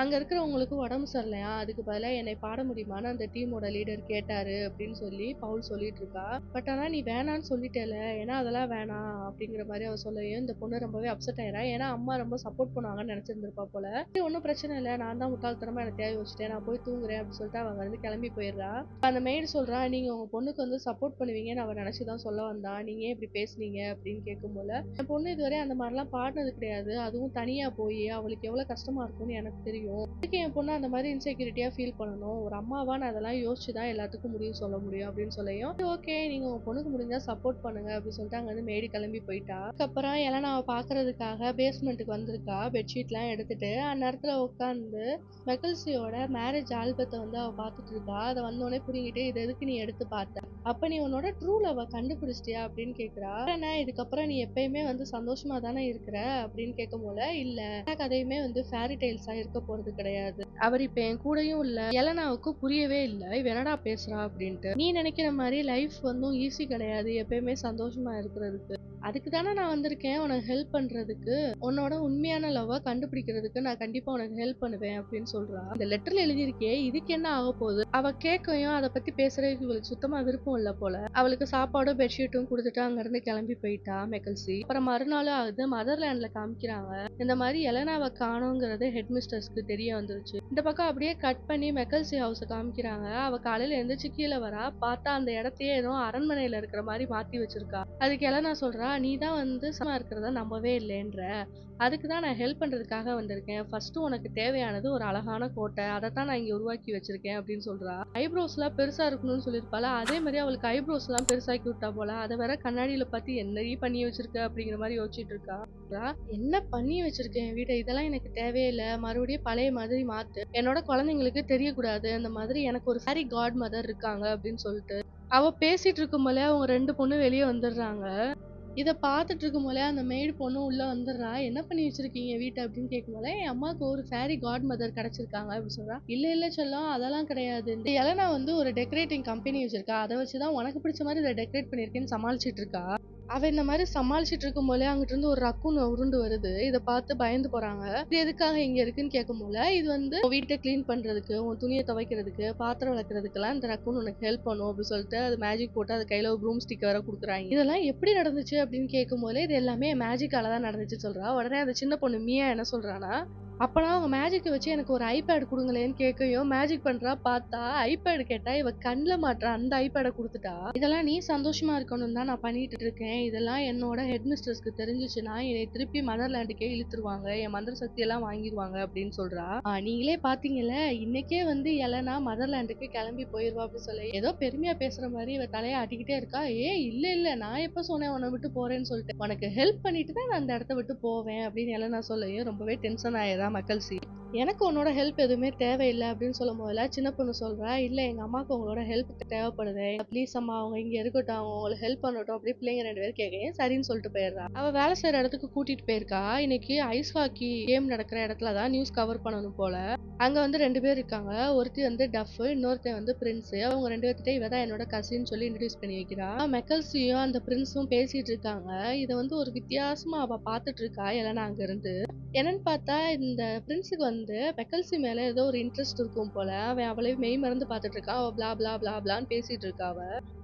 அங்க இருக்கிறவங்களுக்கு உடம்பு சரியில்லையா, அதுக்கு பதிலா என்னை பாட முடியுமான்னு அந்த டீமோட லீடர் கேட்டாரு அப்படின்னு சொல்லி பவுல் சொல்லிட்டு இருக்கா. பட் ஆனா நீ வேணான்னு சொல்லிட்டேல, ஏன்னா அதெல்லாம் வேணாம் அப்படிங்கிற மாதிரி அவ சொல்லவும் இந்த பொண்ணு ரொம்பவே அப்செட் ஆயிரா. ஏன்னா அம்மா ரொம்ப சப்போர்ட் பண்ணுவாங்கன்னு நினைச்சிருந்திருப்பா போல. ஒன்னும் பிரச்சனை இல்லை, நான் தான் முட்டாள்தனமா எனக்கு தேவை வச்சுட்டேன், நான் போய் தூங்குறேன் அப்படின்னு சொல்லிட்டு அவங்க வந்து கிளம்பி போயிடுறா. அந்த மெய்டு சொல்றா, நீங்க உங்க பொண்ணுக்கு வந்து சப்போர்ட் பண்ணுவீங்கன்னு அவ நினைச்சுதான் சொல்ல வந்தா, நீங்க ஏன் இப்படி பேசுனீங்க அப்படின்னு கேட்கும் போல, என் பொண்ணு இதுவரை அந்த மாதிரிலாம் பாடினது கிடையாது, அதுவும் தனியா போய் அவளுக்கு எவ்வளவு கஷ்டமா இருக்கும்னு எனக்கு தெரியும், இதுக்கு என் பொண்ணு அந்த மாதிரி இன்செக்யூரிட்டியா ஃபீல் பண்ணணும். ஒரு அம்மாவா நான் அதெல்லாம் யோசிச்சு தான் எல்லாத்துக்கும் முடிவு சொல்ல முடியும் அப்படின்னு சொல்லியும், ஓகே நீங்க உங்க பொண்ணுக்கு முடிஞ்சா சப்போர்ட் பண்ணுங்க அப்படின்னு சொல்லிட்டு அங்கருந்து மேடி கிளம்பி போயிட்டா. அதுக்கப்புறம் எலனாவ பாக்குறதுக்காக பேஸ்மெண்ட்டுக்கு வந்திருக்கா. பெட்ஷீட்லாம் எடுத்துட்டு அந்நேரத்துல உட்காந்து மெக்கல்சியோட மேரேஜ் ஆல்பத்த வந்து அவ பாத்துட்டு இருக்கா. அத வந்தோடனே புடுங்கிட்டு இது எதுக்கு நீ எடுத்து பார்த்த? அப்ப நீ உன்னோட ட்ரூ லவ்வ கண்டுபிடிச்சிட்டியா அப்படின்னு கேக்குறா. என்ன இதுக்கப்புறம் நீ எப்பயுமே வந்து சந்தோஷமா தானே இருக்கிற அப்படின்னு கேட்கும் போல, இல்ல எல்லா கதையுமே வந்து ஃபேரி டெய்ல்ஸா இருக்க போறது கிடையாது. அவர் இப்ப என் கூடயும் இல்ல. எலனாவுக்கு புரியவே இல்ல. இவ என்னடா பேசுறா அப்படின்ட்டு. நீ நினைக்கிற மாதிரி லைஃப் வந்து ஈஸி கிடையாது. எப்பயுமே சந்தோஷமா இருக்கிறதுக்கு. அதுக்கு தானே நான் வந்திருக்கேன் உனக்கு ஹெல்ப் பண்றதுக்கு. உன்னோட உண்மையான லவ்வ கண்டுபிடிக்கிறதுக்கு நான் கண்டிப்பா உனக்கு ஹெல்ப் பண்ணுவேன் அப்படின்னு சொல்றா. இந்த லெட்டர்ல எழுதியிருக்கே இதுக்கு என்ன ஆக போகுது? அவ கேட்கவும் அதை பத்தி பேசுறதுக்கு இவளுக்கு சுத்தமா விருப்பம் இல்ல போல. அவளுக்கு சாப்பாடும் பெட்ஷீட்டும் கொடுத்துட்டு அங்க இருந்து கிளம்பி போயிட்டா மெக்கல்சி. அப்புறம் மறுநாள் ஆகுது மதர்லாண்ட்ல காமிக்கிறாங்க. இந்த மாதிரி எலனாவை காணோங்கிறது ஹெட் மிஸ்டர்ஸ்க்கு தெரிய வந்துருச்சு. இந்த பக்கம் அப்படியே கட் பண்ணி மெக்கல்சி ஹவுஸ காமிக்கிறாங்க. அவ காலையில எந்திரிச்சு கீழே வரா. பார்த்தா அந்த இடத்தையே ஏதோ அரண்மனையில இருக்கிற மாதிரி மாத்தி வச்சிருக்கா. அதுக்கு எலனா சொல்றா, நீ தான் வந்து சமா இருக்கிறத நம்பவே இல்லைன்ற. அதுக்கு தான் நான் ஹெல்ப் பண்றதுக்காக வந்திருக்கேன். ஃபர்ஸ்ட் உனக்கு தேவையானது ஒரு அழகான கோட்டை. அதைத்தான் நான் இங்க உருவாக்கி வச்சிருக்கேன் அப்படின்னு சொல்றா. ஐப்ரோஸ்லாம் பெருசா இருக்கணும்னு சொல்லியிருப்பாள, அதே மாதிரி அவளுக்கு ஐப்ரோஸ்லாம் பெருசாக்கி விட்டா போல. அதை வேற கண்ணாடியில பார்த்து என்னடி பண்ணி வச்சிருக்க அப்படிங்கிற மாதிரி யோசிச்சுட்டு இருக்கா. என்ன பண்ணி வச்சிருக்கேன் என் வீட்டை, இதெல்லாம் எனக்கு தேவையில்லை, மறுபடியும் பழைய மாதிரி மாத்து, என்னோட குழந்தைங்களுக்கு தெரியக்கூடாது அந்த மாதிரி, எனக்கு ஒரு ஃபேரி காட் மதர் இருக்காங்க அப்படின்னு சொல்லிட்டு அவ பேசிட்டு இருக்கும் போல அவங்க 2 பொண்ணு வெளியே வந்துடுறாங்க. இத பார்த்துட்டு இருக்கும் போதே அந்த மெய்டு பொண்ணு உள்ள வந்துடுறா. என்ன பண்ணி வச்சிருக்கீங்க வீட்டை அப்படின்னு கேட்கும் போல, என் அம்மாவுக்கு ஒரு ஃபேரி காட் மதர் கிடைச்சிருக்காங்க அப்படின்னு சொல்றா. இல்ல இல்ல செல்லம் அதெல்லாம் கிடையாது. இந்த எலனா வந்து ஒரு டெக்கரேட்டிங் கம்பெனி வச்சிருக்கா. அதை வச்சுதான் உனக்கு பிடிச்ச மாதிரி இதை டெக்கரேட் பண்ணிருக்கேன்னு சமாளிச்சிட்டு இருக்கா. அவ இந்த மாதிரி சமாளிச்சிட்டு இருக்கும் போதே அங்கிட்டு இருந்து ஒரு ரக்கூன் உருண்டு வருது. இதை பார்த்து பயந்து போறாங்க. இது எதுக்காக இங்க இருக்குன்னு கேட்கும் போல, இது வந்து உன் வீட்டை கிளீன் பண்றதுக்கு, உன் துணியை துவைக்கிறதுக்கு, பாத்திரம் விளக்குறதுக்கெல்லாம் இந்த ரக்கூன் உனக்கு ஹெல்ப் பண்ணும் அப்படின்னு சொல்லிட்டு அது மேஜிக் போட்டு அது கையில ஒரு ப்ரூம் ஸ்டிக் வேற கொடுக்குறாங்க. இதெல்லாம் எப்படி நடந்துச்சு அப்படின்னு கேட்கும் போது, இது எல்லாமே மேஜிக்கால தான் நடந்துச்சு சொல்றா. உடனே அந்த சின்ன பொண்ணு மியா என்ன சொல்றானா, அப்பனா அவங்க மேஜிக்கை வச்சு எனக்கு ஒரு ஐபேட் கொடுங்களேன்னு கேட்கையும் மேஜிக் பண்றா. பார்த்தா ஐபேட் கேட்டா இவ கண்ணில் மாட்டுறா. அந்த ஐபேடை கொடுத்துட்டா. இதெல்லாம் நீ சந்தோஷமா இருக்கணும் தான் நான் பண்ணிட்டு இருக்கேன். இதெல்லாம் என்னோட ஹெட் மிஸ்டர்ஸ்க்கு தெரிஞ்சிச்சுன்னா என்னை திருப்பி மதர்லாண்டுக்கே இழுத்துருவாங்க, என் மந்திர சக்தி எல்லாம் வாங்கிடுவாங்க அப்படின்னு சொல்றா. நீங்களே பாத்தீங்கல்ல, இன்னைக்கே வந்து எலனா மதர்லாண்டுக்கு கிளம்பி போயிருவா அப்படின்னு சொல்லி ஏதோ பெருமையா பேசுற மாதிரி இவ தலையை ஆட்டிக்கிட்டே இருக்கா. இல்ல இல்ல நான் எப்ப சொன்னேன் உன்னை விட்டு போறேன்னு சொல்லிட்டு, உனக்கு ஹெல்ப் பண்ணிட்டு தான் நான் அந்த இடத்த விட்டு போவேன் அப்படின்னு எலனா சொல்லையும் ரொம்பவே டென்ஷன் ஆயிடுறா மக்கள்சி. எனக்கு உன்னோட ஹெல்ப் எதுவுமே தேவையில்லை அப்படின்னு சொல்லும் போதுல சின்ன பொண்ணு சொல்றா, இல்ல எங்க அம்மாவுக்கு உங்களோட ஹெல்ப் தேவைப்படுது, ப்ளீஸ் அம்மா அவங்க இங்க இருக்கட்டும், அவங்க உங்களுக்கு ஹெல்ப் பண்ணட்டும் அப்படி பிள்ளைங்க 2 பேரும் கேட்க சரின்னு சொல்லிட்டு போயிடுறா. அவ வேலை செய்யற இடத்துக்கு கூட்டிட்டு போயிருக்கா. இன்னைக்கு ஐஸ் ஹாக்கி கேம் நடக்கிற இடத்துல தான் நியூஸ் கவர் பண்ணணும் போல. அங்க வந்து 2 பேர் இருக்காங்க. ஒருத்தி வந்து டஃப், இன்னொருத்தன் வந்து பிரின்ஸ். அவங்க 2 பேர்த்திட்ட இவ தான் என்னோட கசின்னு சொல்லி இன்ட்ரோடியூஸ் பண்ணி வைக்கிறா. மெக்கல்சியும் அந்த பிரின்ஸும் பேசிட்டு இருக்காங்க. இதை வந்து ஒரு வித்தியாசமா அவ பாத்துட்டு இருக்கா எலனா அங்க இருந்து. என்னன்னு பார்த்தா இந்த பிரின்ஸுக்கு வந்து மெக்கல்சி மேல ஏதோ ஒரு இன்ட்ரெஸ்ட் இருக்கும் போல. அவன் அவளை மெய் மறந்து பார்த்துட்டு இருக்கான். அவ பிளா பிளா பிளா பிளான்னு பேசிட்டு இருக்கா அவ.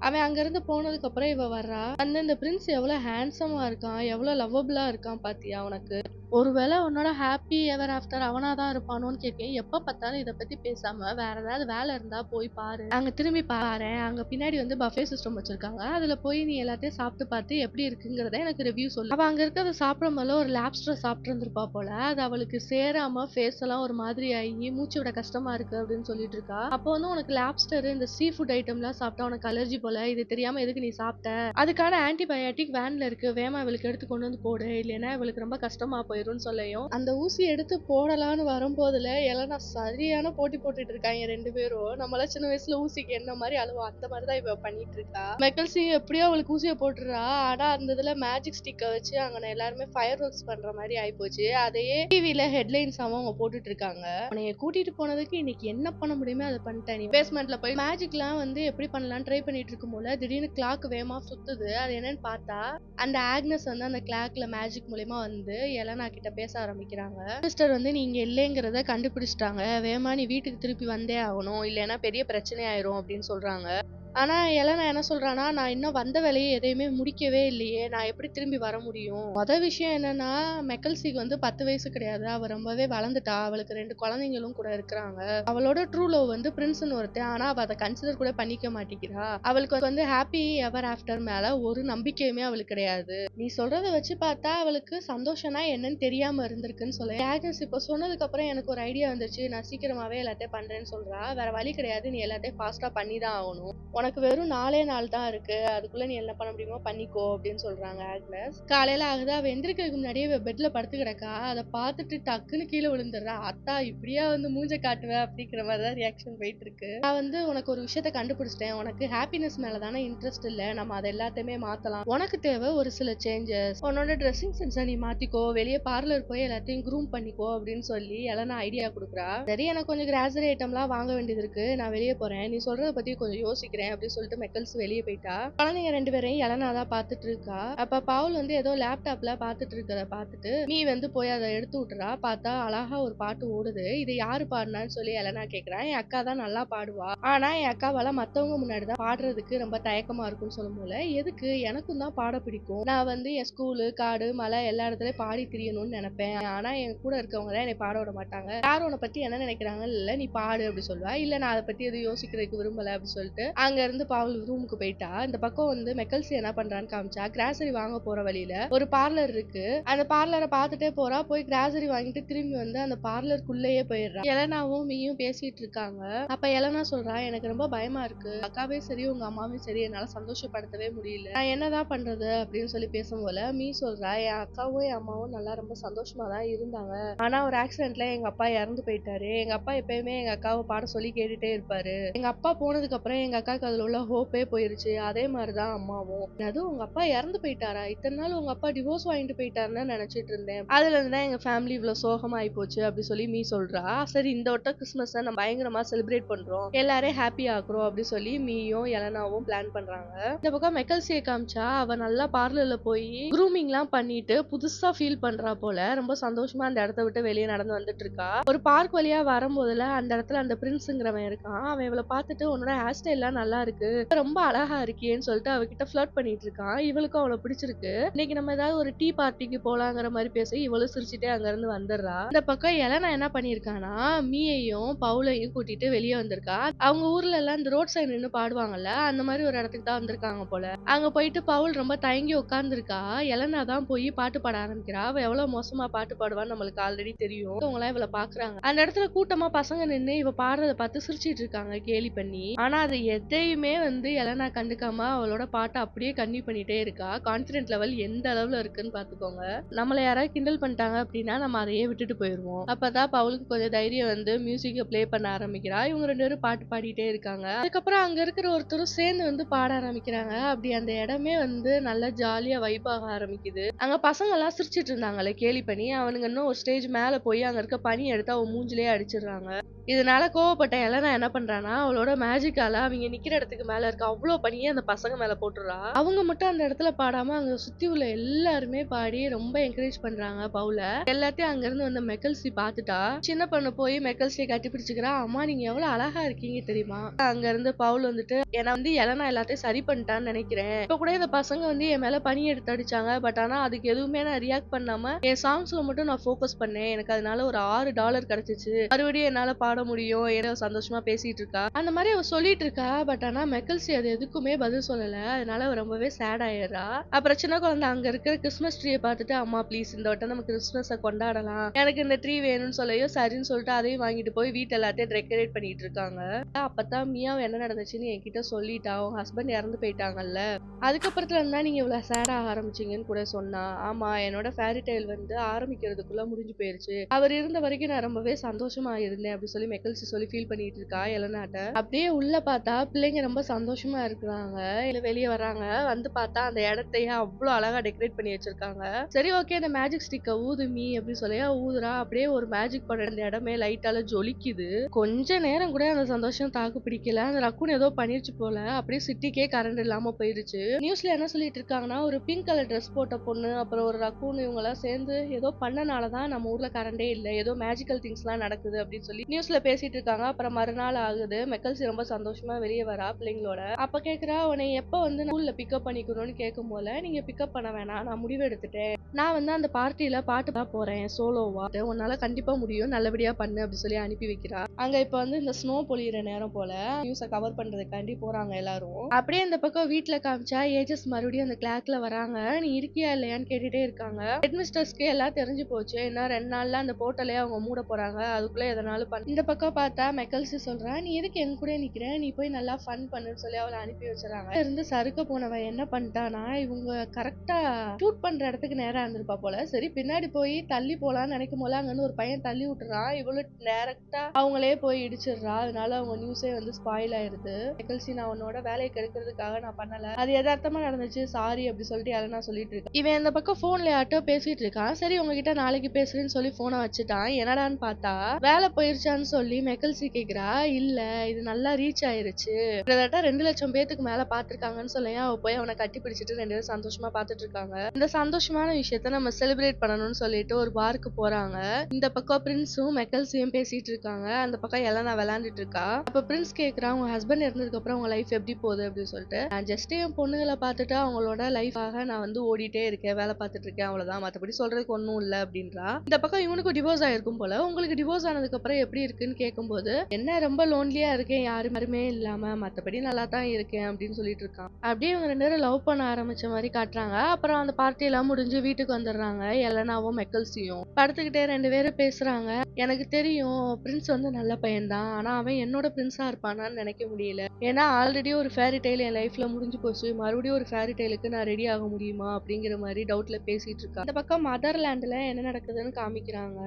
அவன் அங்க இருந்து போனதுக்கு அப்புறம் இவ வர்றா. அந்த இந்த பிரின்ஸ் எவ்வளவு ஹேண்ட்ஸமா இருக்கான், எவ்வளவு லவ்வபிளா இருக்கான் பாத்தியா உனக்கு. ஒருவேளை உன்னோட ஹாப்பி எவர் ஆஃப்டர் அவனாதான் இருப்பானோன்னு கேட்கேன். எப்ப பார்த்தாலும் இதை பத்தி பேசாம வேற ஏதாவது வேலை இருந்தா போய் பாரு, அங்க திரும்பி பாரு, அங்க பின்னாடி வந்து பஃபே சிஸ்டம் வச்சிருக்காங்க, அதுல போய் நீ எல்லாத்தையும் சாப்பிட்டு பார்த்து எப்படி இருக்குங்கிறத எனக்கு ரிவ்யூ சொல்லு. அவ அங்க இருக்கிறத சாப்பிடும் போல ஒரு லாப்ஸ்டர் சாப்பிட்டு இருந்திருப்பா போல. அது அவளுக்கு சேராம ஃபேஸ் எல்லாம் ஒரு மாதிரி ஆகி மூச்சு விட கஷ்டமா இருக்கு அப்படின்னு சொல்லிட்டு இருக்கா. அப்போ வந்து உனக்கு லாப்ஸ்டர் இந்த சீ ஃபுட் ஐட்டம்லாம் சாப்பிட்டா உனக்கு அலர்ஜி போல, இது தெரியாம எதுக்கு நீ சாப்பிட்ட, அதுக்கான ஆன்டிபயோட்டிக் வேன்ல இருக்கு, வேமா இவளுக்கு எடுத்து கொண்டு வந்து போடு, இல்லைன்னா இவளுக்கு ரொம்ப கஷ்டமா போயிரும்னு சொல்லையும் அந்த ஊசி எடுத்து போடலான்னு வரும்போதுல எலனா சரியான போட்டி போட்டுட்டு இருக்காங்க 2 பேரும். நம்மள சின்ன வயசுல ஊசிக்கு என்ன மாதிரி அழுவா அந்த மாதிரிதான் இவ பண்ணிட்டு இருக்கா. மெக்கல்சி எப்படியோ அவளுக்கு ஊசியை போட்டுறா. ஆனா அந்த இதுல மேஜிக் ஸ்டிக்கை வச்சு அங்க எல்லாருமே ஃபயர் ஒர்க்ஸ் பண்ற மாதிரி ஆயிப்போச்சு. அதையே டிவில ஹெட்லைன்ஸ் அவங்க போட்டுட்டு இருக்காங்க. உன்னைய கூட்டிட்டு போனதுக்கு இன்னைக்கு என்ன பண்ண முடியுமோ அதை பண்ணிட்டேன். நீ பேஸ்மெண்ட்ல போய் மேஜிக்லாம் வந்து எப்படி பண்ணலாம் ட்ரை பண்ணிட்டு இருக்கும் போல திடீர்னு கிளாக் வேகமா சுத்துது. அது என்னன்னு பார்த்தா அந்த ஆக்னஸ் வந்து அந்த கிளாக்ல மேஜிக் மூலமா வந்து எலனா கிட்ட பேச ஆரம்பிக்கிறாங்க. மிஸ்டர் வந்து நீங்க இல்லைங்கிறத கண்டுபிடிச்சிட்டாங்க, வேகமா நீ வீட்டுக்கு திருப்பி வந்தே ஆகணும், இல்லைன்னா பெரிய பிரச்சனை ஆயிரும் அப்படின்னு சொல்றாங்க. ஆனா எலனா என்ன சொல்றான்னா, "நான் இன்னும் வந்த வேலைய எதையுமே முடிக்கவே இல்லையே! நான் எப்படி திரும்பி வர முடியும்?" விஷயம் என்னன்னா, மெக்கல்சிக்கு வந்து 10 வயசு கிடையாது. அவ ரொம்பவே வளர்ந்துட்டா. அவளுக்கு 2 குழந்தைங்களும் கூட இருக்கிறாங்க. அவளோட ட்ரூ லவ் வந்து பிரின்ஸ்ன்னு ஒருத்தன். ஆனா அவ அத கன்சிடர் கூட பண்ணிக்க மாட்டேங்கிறா. அவளுக்கு வந்து ஹாப்பி எவர் ஆஃப்டர் மேல ஒரு நம்பிக்கையுமே அவளுக்கு கிடையாது. நீ சொல்றத வச்சு பார்த்தா, அவளுக்கு சந்தோஷம்னா என்னன்னு தெரியாம இருந்திருக்குன்னு சொல்லேன். ஆக்னஸ் இப்ப சொன்னதுக்கு அப்புறம் எனக்கு ஒரு ஐடியா வந்துருச்சு. நான் சீக்கிரமாவே எல்லாத்தையும் பண்றேன்னு சொல்றா. வேற வழி கிடையாது. நீ எல்லாத்தையும் ஃபாஸ்ட்டா பண்ணி தான் ஆகணும். உனக்கு வெறும் 4 நாள் தான் இருக்கு. அதுக்குள்ள நீ என்ன பண்ண முடியுமோ பண்ணிக்கோ அப்படின்னு சொல்றாங்க ஆக்னஸ். காலையில ஆகுது. அவ எந்திரிக்கிறதுக்கு முன்னாடியே இவ பெட்ல படுத்து கிடக்கா. அத பார்த்துட்டு டக்குன்னு கீழ விழுந்துடுறா. "அத்தா இப்படியா வந்து மூஞ்ச காட்டுவ?" அப்படிங்கிற மாரி தான் ரியாக்ஷன் போயிட்டு இருக்கு. நான் வந்து உனக்கு ஒரு விஷயத்த கண்டுபிடிச்சிட்டேன். உனக்கு ஹாப்பினஸ் மேல தானே இன்ட்ரெஸ்ட் இல்ல. நம்ம அத எல்லாத்தையுமே மாத்தலாம். உனக்கு தேவை ஒரு சில சேஞ்சஸ். உன்னோட ட்ரெஸ்ஸிங் சென்ஸ நீ மாத்திக்கோ. வெளிய பார்லர் போய் எல்லாத்தையும் க்ரூம் பண்ணிக்கோ அப்படின்னு சொல்லி எலனா ஐடியா குடுக்குறா. சரி எனக்கு கொஞ்சம் கிராசரி ஐட்டம்லாம் வாங்க வேண்டியது இருக்கு. நான் வெளிய போறேன். நீ சொல்றத பத்தி கொஞ்சம் யோசிக்கிறேன் அப்படின்னு சொல்லிட்டு மெக்கல்ஸ் வெளிய போயிட்டா. குழந்தைங்க 2 பேரையும் எலனா தான் பார்த்துட்டு இருக்கா. அப்ப பவுல் வந்து ஏதோ லேப்டாப்ல பார்த்துட்டு இருக்கறத பார்த்துட்டு மீ வந்து போய் அத எடுத்து விட்டுறா. பார்த்தா அழகா ஒரு பாட்டு ஓடுது. இது யாரு பாடுனான்னு சொல்லி எலனா கேட்கிறா. என் அக்கா தான் நல்லா பாடுவா. ஆனா என் அக்காவால மத்தவங்க முன்னாடி தான் பாடுறதுக்கு ரொம்ப தயக்கமா இருக்கும்னு சொல்லும்போல, எதுக்கு எனக்கும் தான் பாட பிடிக்கும். நான் வந்து என் ஸ்கூலு, காடு, மலை எல்லா இடத்துலயும் பாடி திரியணும்னு நினைப்பேன். ஆனா என் கூட இருக்கவங்க தான் என்னை பாட விட மாட்டாங்க. யாரும் உன்னை பத்தி என்ன நினைக்கிறாங்க இல்ல நீ பாடு அப்படி சொல்லுவா. இல்ல நான் அதை பத்தி எதுவும் யோசிக்கிறதுக்கு விரும்பல அப்படி சொல்லிட்டு அங்க இருந்து பவுல் ரூமுக்கு போயிட்டா. இந்த பக்கம் வந்து மெக்கல்சி என்ன பண்றான்னு காமிச்சா, கிராசரி வாங்க போற வழியில ஒரு பார்லர் இருக்கு. அந்த பார்லர பார்த்துட்டே போறா. போய் கிராசரி வாங்கிட்டு திரும்பி வந்து அந்த பார்லருக்குள்ளேயே போயிடுறா. எலனாவும் மீயும் பேசிட்டு இருக்காங்க. அப்ப எலனா சொல்றா, எனக்கு ரொம்ப பயமா இருக்கு. அக்காவே சரி உங்க அம்மாவையும் சரி என்னால சந்தோஷப்படுத்தவே முடியல. நான் என்னதான் பண்றது அப்படின்னு சொல்லி பேசும்போல மீ சொல்றா, என் அக்காவும் என் அம்மாவும் நல்லா ரொம்ப சந்தோஷமா தான் இருந்தாங்க. ஆனா ஒரு ஆக்சிடென்ட்ல எங்க அப்பா இறந்து போயிட்டாரு. எங்க அப்பா எப்பயுமே எங்க அக்காவை பாட சொல்லி கேட்டுட்டே இருப்பாரு. எங்க அப்பா போனதுக்கு அப்புறம் எங்க அக்காக்கு அதுல உள்ள ஹோப்பே போயிருச்சு. அதே மாதிரிதான் அம்மாவும். அதுவும் உங்க அப்பா இறந்து போயிட்டாரா? இத்தனை நாள் உங்க அப்பா டிவோர்ஸ் வாங்கிட்டு போயிட்டாருன்னு நினைச்சிட்டு இருந்தேன். அதுல இருந்து தான் எங்க ஃபேமிலி இவ்வளவு சோகமாயி போச்சு அப்படி சொல்லி மீ சொல்றா. சரி இந்த வட்டம் கிறிஸ்மஸ் நம்ம பயங்கரமா செலிப்ரேட் பண்றோம். எல்லாரையும் ஹாப்பி ஆக்குறோம் அப்படி சொல்லி மீயும் எலனாவும் பிளான் பண்றாங்க. இந்த பக்கம் மெக்கல்சியை காமிச்சா அவ நல்லா பார்லர்ல போய் க்ரூமிங்லாம் பண்ணிட்டு புதுசா ஃபீல் பண்றா போல. ரொம்ப சந்தோஷமா அந்த இடத்த விட்டு வெளியே நடந்து வந்துட்டு இருக்கா. ஒரு பார்க் வழியா வரும்போதுல அந்த இடத்துல அந்த பிரின்ஸ்ங்கிறவன் இருக்கான். அவன் இவள பார்த்துட்டு உன்னோட ஹேர் ஸ்டைல்லாம் நல்லா இருக்கு. ரொம்ப அழகா இருக்கியேன்னு சொல்லிட்டு அவகிட்ட ஃப்ளர்ட் பண்ணிட்டு இருக்கான். இவளுக்கும் அவள பிடிச்சிருக்கு. இன்னைக்கு நம்ம ஏதாவது ஒரு டீ பார்ட்டிக்கு போலாங்கிற மாதிரி பேசி இவளும் சிரிச்சுட்டே அங்க இருந்து வந்துடுறா. இந்த பக்கம் எலனா என்ன பண்ணிருக்கானா, மீயையும் பவுலையும் கூட்டிட்டு வெளியே வந்திருக்கா. அவங்க ஊர்ல எல்லாம் இந்த ரோட் சைடு நின்னு பாடுவாங்கல்ல, அந்த மாதிரி ஒரு இடத்துக்கு தான் வந்திருக்காங்க போல. அங்க போயிட்டு பவுல் ரொம்ப தயங்கி உட்கார்ந்திருக்கா. எலனா தான் போய் பாட்டு பாட ஆரம்பிக்கிறா. அவ எவ்வளவு மோசமா பாட்டு பாடுவான்னு நம்மளுக்கு ஆல்ரெடி தெரியும். அவங்க எல்லாம் இவள பாக்குறாங்க. அந்த இடத்துல கூட்டமா பசங்க நின்னு இவ பாடுறத பார்த்து சிரிச்சிட்டு இருக்காங்க கேலி பண்ணி. ஆனா அது எதையுமே வந்து எலனா கண்டுக்காம அவளோட பாட்டை அப்படியே கன்டினியூ பண்ணிட்டே இருக்கா. கான்பிடன்ட் லெவல் எந்த அளவுல இருக்குன்னு பாத்துக்கோங்க. நம்மள யாராவது கிண்டல் பண்ணிட்டாங்க அப்படின்னா நம்ம அதையே விட்டுட்டு போயிருவோம். அப்பதான் பவுலுக்கு கொஞ்சம் தைரியம் வந்து மியூசிக்க ப்ளே பண்ண ஆரம்பிக்கிறா. இவங்க 2 பேரும் பாட்டு பாடிட்டே இருக்காங்க. அதுக்கப்புறம் அங்க இருக்கிற ஒருத்தரும் சேர்ந்து வந்து பாட ஆரம்பிக்கிறாங்க. அப்படி அந்த இடமே வந்து நல்லா ஜாலியா வைப் ஆக ஆரம்பிக்குது. அங்க பசங்க எல்லாம் சிரிச்சிட்டு இருந்தாங்கல்ல கேலி பண்ணி, அவனுங்க இன்னும் ஒரு ஸ்டேஜ் மேல போய் அங்க இருக்க பனி எடுத்து அவ மூஞ்சிலேயே அடிச்சிடுறாங்க. இதனால கோவப்பட்ட எலனா என்ன பண்றான்னா, அவளோட மேஜிக்கால அவிங்க நிக்கிற இடத்துக்கு மேல இருக்க அவ்ளோ பனிய அந்த பசங்க மேல போட்டுறா. அவங்க மட்டும் அந்த இடத்துல பாடாம அங்க சுத்தி உள்ள எல்லாருமே பாடி ரொம்ப என்கரேஜ் பண்றாங்க பவுல. எல்லாத்தையும் அங்க இருந்து வந்த மெக்கல்சி பாத்துட்டா. சின்ன பொண்ணு போய் மெக்கல்சியை கட்டி பிடிச்சுக்கிறா. அம்மா நீங்க எவ்வளவு அழகா இருக்கீங்க தெரியுமா? அங்க இருந்து பவுல் வந்துட்டு என்ன வந்து எலனா எல்லாத்தையும் சரி பண்ணிட்டான்னு நினைக்கிறேன். இப்ப கூட இந்த பசங்க வந்து என் மேல பனி எடுத்து அடிச்சாங்க. பட் ஆனா அதுக்கு எதுவுமே நான் ரியாக்ட் பண்ணாம என் சாங்ஸ்ல மட்டும் நான் ஃபோக்கஸ் பண்ணேன். எனக்கு அதனால ஒரு $6 கிடைச்சிச்சு. மறுபடியும் என்னால பாட முடியும். ஏதோ சந்தோஷமா பேசிட்டு இருக்கா. அந்த மாதிரி அவ சொல்லிட்டு இருக்கா. பட் ஆனா மெக்கல்சி அது எதுக்குமே பதில் சொல்லல. அதனால அவ ரொம்பவே சேட் ஆயிடுறா. அப்புறம் சின்ன குழந்தை அங்க இருக்கிற கிறிஸ்மஸ் ட்ரீயை பார்த்துட்டு அம்மா ப்ளீஸ் இந்த வட்டம் நம்ம கிறிஸ்மஸை கொண்டாடலாம். எனக்கு இந்த ட்ரீ வேணும்னு சொல்லையும் சரின்னு சொல்லிட்டு அதையும் வாங்கிட்டு போய் வீட்டு எல்லாத்தையும் டெக்கரேட் பண்ணிட்டு இருக்காங்க. அப்பதான் மியாவும் என்ன நடந்துச்சுன்னு என்கிட்ட சொல்லிட்டா. உங்க ஹஸ்பண்ட் இறந்து போயிட்டாங்கல்ல. அதுக்கப்புறத்துல இருந்தா நீங்க இவ்வளவு சேட் ஆக ஆரம்பிச்சீங்கன்னு கூட சொன்னா. ஆமா என்னோட ஃபேரி டெய்ல் வந்து ஆரம்பிக்கிறதுக்குள்ள முடிஞ்சு போயிருச்சு. அவர் இருந்த வரைக்கும் நான் ரொம்பவே சந்தோஷமா இருந்தேன் அப்படி சொல்லி மெக்கல்சி சொல்லி ஃபீல் பண்ணிட்டு இருக்கா எலனாட்ட. அப்படியே உள்ள பார்த்தா பிள்ளைங்க ரொம்ப சந்தோஷமா இருக்கிறாங்க. இல்ல வெளியே வராங்க. வந்து பார்த்தா அந்த இடத்தையே அவ்வளவு அழகா டெக்கரேட் பண்ணி வச்சிருக்காங்க. சரி ஓகே இந்த மேஜிக் ஸ்டிக்க ஊது மீ அப்படி சொல்லியா ஊதுறா. அப்படியே ஒரு மேஜிக் பண்ண அந்த இடமே லைட்டால ஜொலிக்குது. கொஞ்ச நேரம் கூட அந்த சந்தோஷம் தாக்கு பிடிக்கல. அந்த ரக்கூன் ஏதோ பண்ணிருச்சு போல. அப்படியே சிட்டிக்கே கரண்ட் இல்லாம போயிருச்சு. நியூஸ்ல என்ன சொல்லிட்டு இருக்காங்கன்னா ஒரு பிங்க் கலர் ட்ரெஸ் போட்ட பொண்ணு அப்புறம் ஒரு ரக்கூன் இவங்க எல்லாம் சேர்ந்து ஏதோ பண்ணனாலதான் நம்ம ஊர்ல கரண்டே இல்ல. ஏதோ மேஜிக்கல் திங்ஸ் எல்லாம் நடக்குது அப்படின்னு சொல்லி நியூஸ்ல நியூஸ்ல பேசிட்டு இருக்காங்க. அப்புறம் மறுநாள் ஆகுது. மெக்கல்சி ரொம்ப சந்தோஷமா வெளியே வரா பிள்ளைங்களோட. அப்ப கேக்குறா, உன்னை எப்ப வந்து ஸ்கூல்ல பிக்கப் பண்ணிக்கணும்னு கேட்கும் போல, நீங்க பிக்கப் பண்ண வேணாம், நான் முடிவு எடுத்துட்டேன். நான் வந்து அந்த பார்ட்டியில பாட்டு தான் போறேன் சோலோவா. உன்னால கண்டிப்பா முடியும், நல்லபடியா பண்ணு அப்படி சொல்லி அனுப்பி வைக்கிறா. அங்க இப்ப வந்து இந்த ஸ்னோ பொழியிற நேரம் போல நியூஸ கவர் பண்றதுக்காண்டி போறாங்க எல்லாரும். அப்படியே இந்த பக்கம் வீட்ல காமிச்சா ஏஜஸ் மறுபடியும் அந்த கிளாக்ல வராங்க. நீ இருக்கியா இல்லையான்னு கேட்டுட்டே இருக்காங்க. ஹெட்மிஸ்டர்ஸ்க்கு எல்லாம் தெரிஞ்சு போச்சு. இன்னும் 2 நாள்ல அந்த போர்ட்டலே அவங்க மூட போறாங்க. அதுக்குள்ள எதனாலும் இந்த பக்கம் பார்த்தா மெக்கல்சி சொல்றா, நீ எதுக்கு என் கூட நிக்கிற, நீ போய் நல்லா ஃபன் பண்ணுன்னு சொல்லி அவளை அனுப்பி வச்சுறாங்க. இருந்து சறுக்க போனவன் என்ன பண்ணிட்டானா, இவங்க கரெக்டா ஷூட் பண்ற இடத்துக்கு நேரா இருந்திருப்பா போல. சரி பின்னாடி போய் தள்ளி போலான்னு நினைக்கும் போல அங்க இருந்து ஒரு பையன் தள்ளி விட்டுறான். இவளு டைரக்டா அவங்களே போய் இடிச்சிடுறா. அதனால அவங்க நியூஸே வந்து ஸ்பாயில் ஆயிருது. மெக்கல்சி, நான் உன்னோட வேலையை கெடுக்கிறதுக்காக நான் பண்ணல, அது யதார்த்தமா நடந்துச்சு, சாரி அப்படி சொல்லிட்டு எலனா சொல்லிட்டு இருக்கா. இவன் இந்த பக்கம் போன்ல யார்ட்டோ பேசிட்டு இருக்கான். சரி உங்ககிட்ட நாளைக்கு பேசுறேன்னு சொல்லி போனை வச்சுட்டான். என்னடான்னு பார்த்தா வேலை போயிருச்சான்னு சொல்லி மெக்கல்சி கேக்குறா. இல்ல, இது நல்லா ரீச் ஆயிருச்சு, கிட்டத்தட்ட 2 லட்சம் பேத்துக்கு மேல பாத்துருக்காங்கன்னு சொல்லி அவ போய் அவனை கட்டி பிடிச்சிட்டு 2 பேரும் சந்தோஷமா பாத்துட்டு இருக்காங்க. இந்த சந்தோஷமான விஷயத்த நம்ம செலிப்ரேட் பண்ணணும்னு சொல்லிட்டு ஒரு பாருக்கு போறாங்க. இந்த பக்கம் பிரின்ஸும் மெக்கல்சியும் பேசிட்டு இருக்காங்க. அந்த பக்கம் எலனா விளையாண்டுட்டு இருக்கா. அப்ப பிரின்ஸ் கேக்குறான், உங்க ஹஸ்பண்ட் இறந்ததுக்கு அப்புறம் உங்க லைஃப் எப்படி போகுது அப்படின்னு சொல்லிட்டு. நான் ஜஸ்ட் என் பொண்ணுங்களை பார்த்துட்டு அவங்களோட லைஃபாக நான் வந்து ஓடிட்டே இருக்கேன், வேலை பார்த்துட்டு இருக்கேன், அவ்வளவுதான், மத்தபடி சொல்றதுக்கு ஒன்னும் இல்ல அப்படின்றா. இந்த பக்கம் இவனுக்கு டிவோர்ஸ் ஆயிருக்கும் போல. உங்களுக்கு டிவோர்ஸ் ஆனதுக்கு அப்புறம் எப்படி இருக்குன்னு கேட்கும்போது, என்ன ரொம்ப லோன்லியா இருக்கேன், யாருமே இல்லாம, மத்தபடி நல்லா தான் இருக்கேன் அப்படின்னு சொல்லிட்டு இருக்கான். அப்படியே இவங்க 2 பேரும் லவ் பண்ண ஆரம்பிச்ச மாதிரி காட்டுறாங்க. அப்புறம் அந்த பார்ட்டி எல்லாம் முடிஞ்சு வீட்டுக்கு வந்துடுறாங்க. எலனாவும் மெக்கல்சியும் படுத்துக்கிட்டே 2 பேரும் பேசுறாங்க. எனக்கு தெரியும் பிரின்ஸ் வந்து நல்ல பையன் தான், ஆனா அவன் என்னோட பிரின்ஸா இருப்பானான்னு நினைக்க முடியல. ஏன்னா ஆல்ரெடி ஒரு ஃபேரி டெய்ல் என் லைஃப்ல முடிஞ்சு போச்சு, மறுபடியும் ஒரு ஃபேரி டெய்லுக்கு நான் ரெடி ஆக முடியுமா அப்படிங்கிற மாதிரி டவுட்ல பேசிட்டு இருக்கா. இந்த பக்கம் மதர்லாண்ட்ல என்ன நடக்குதுன்னு காமிக்கிறாங்க.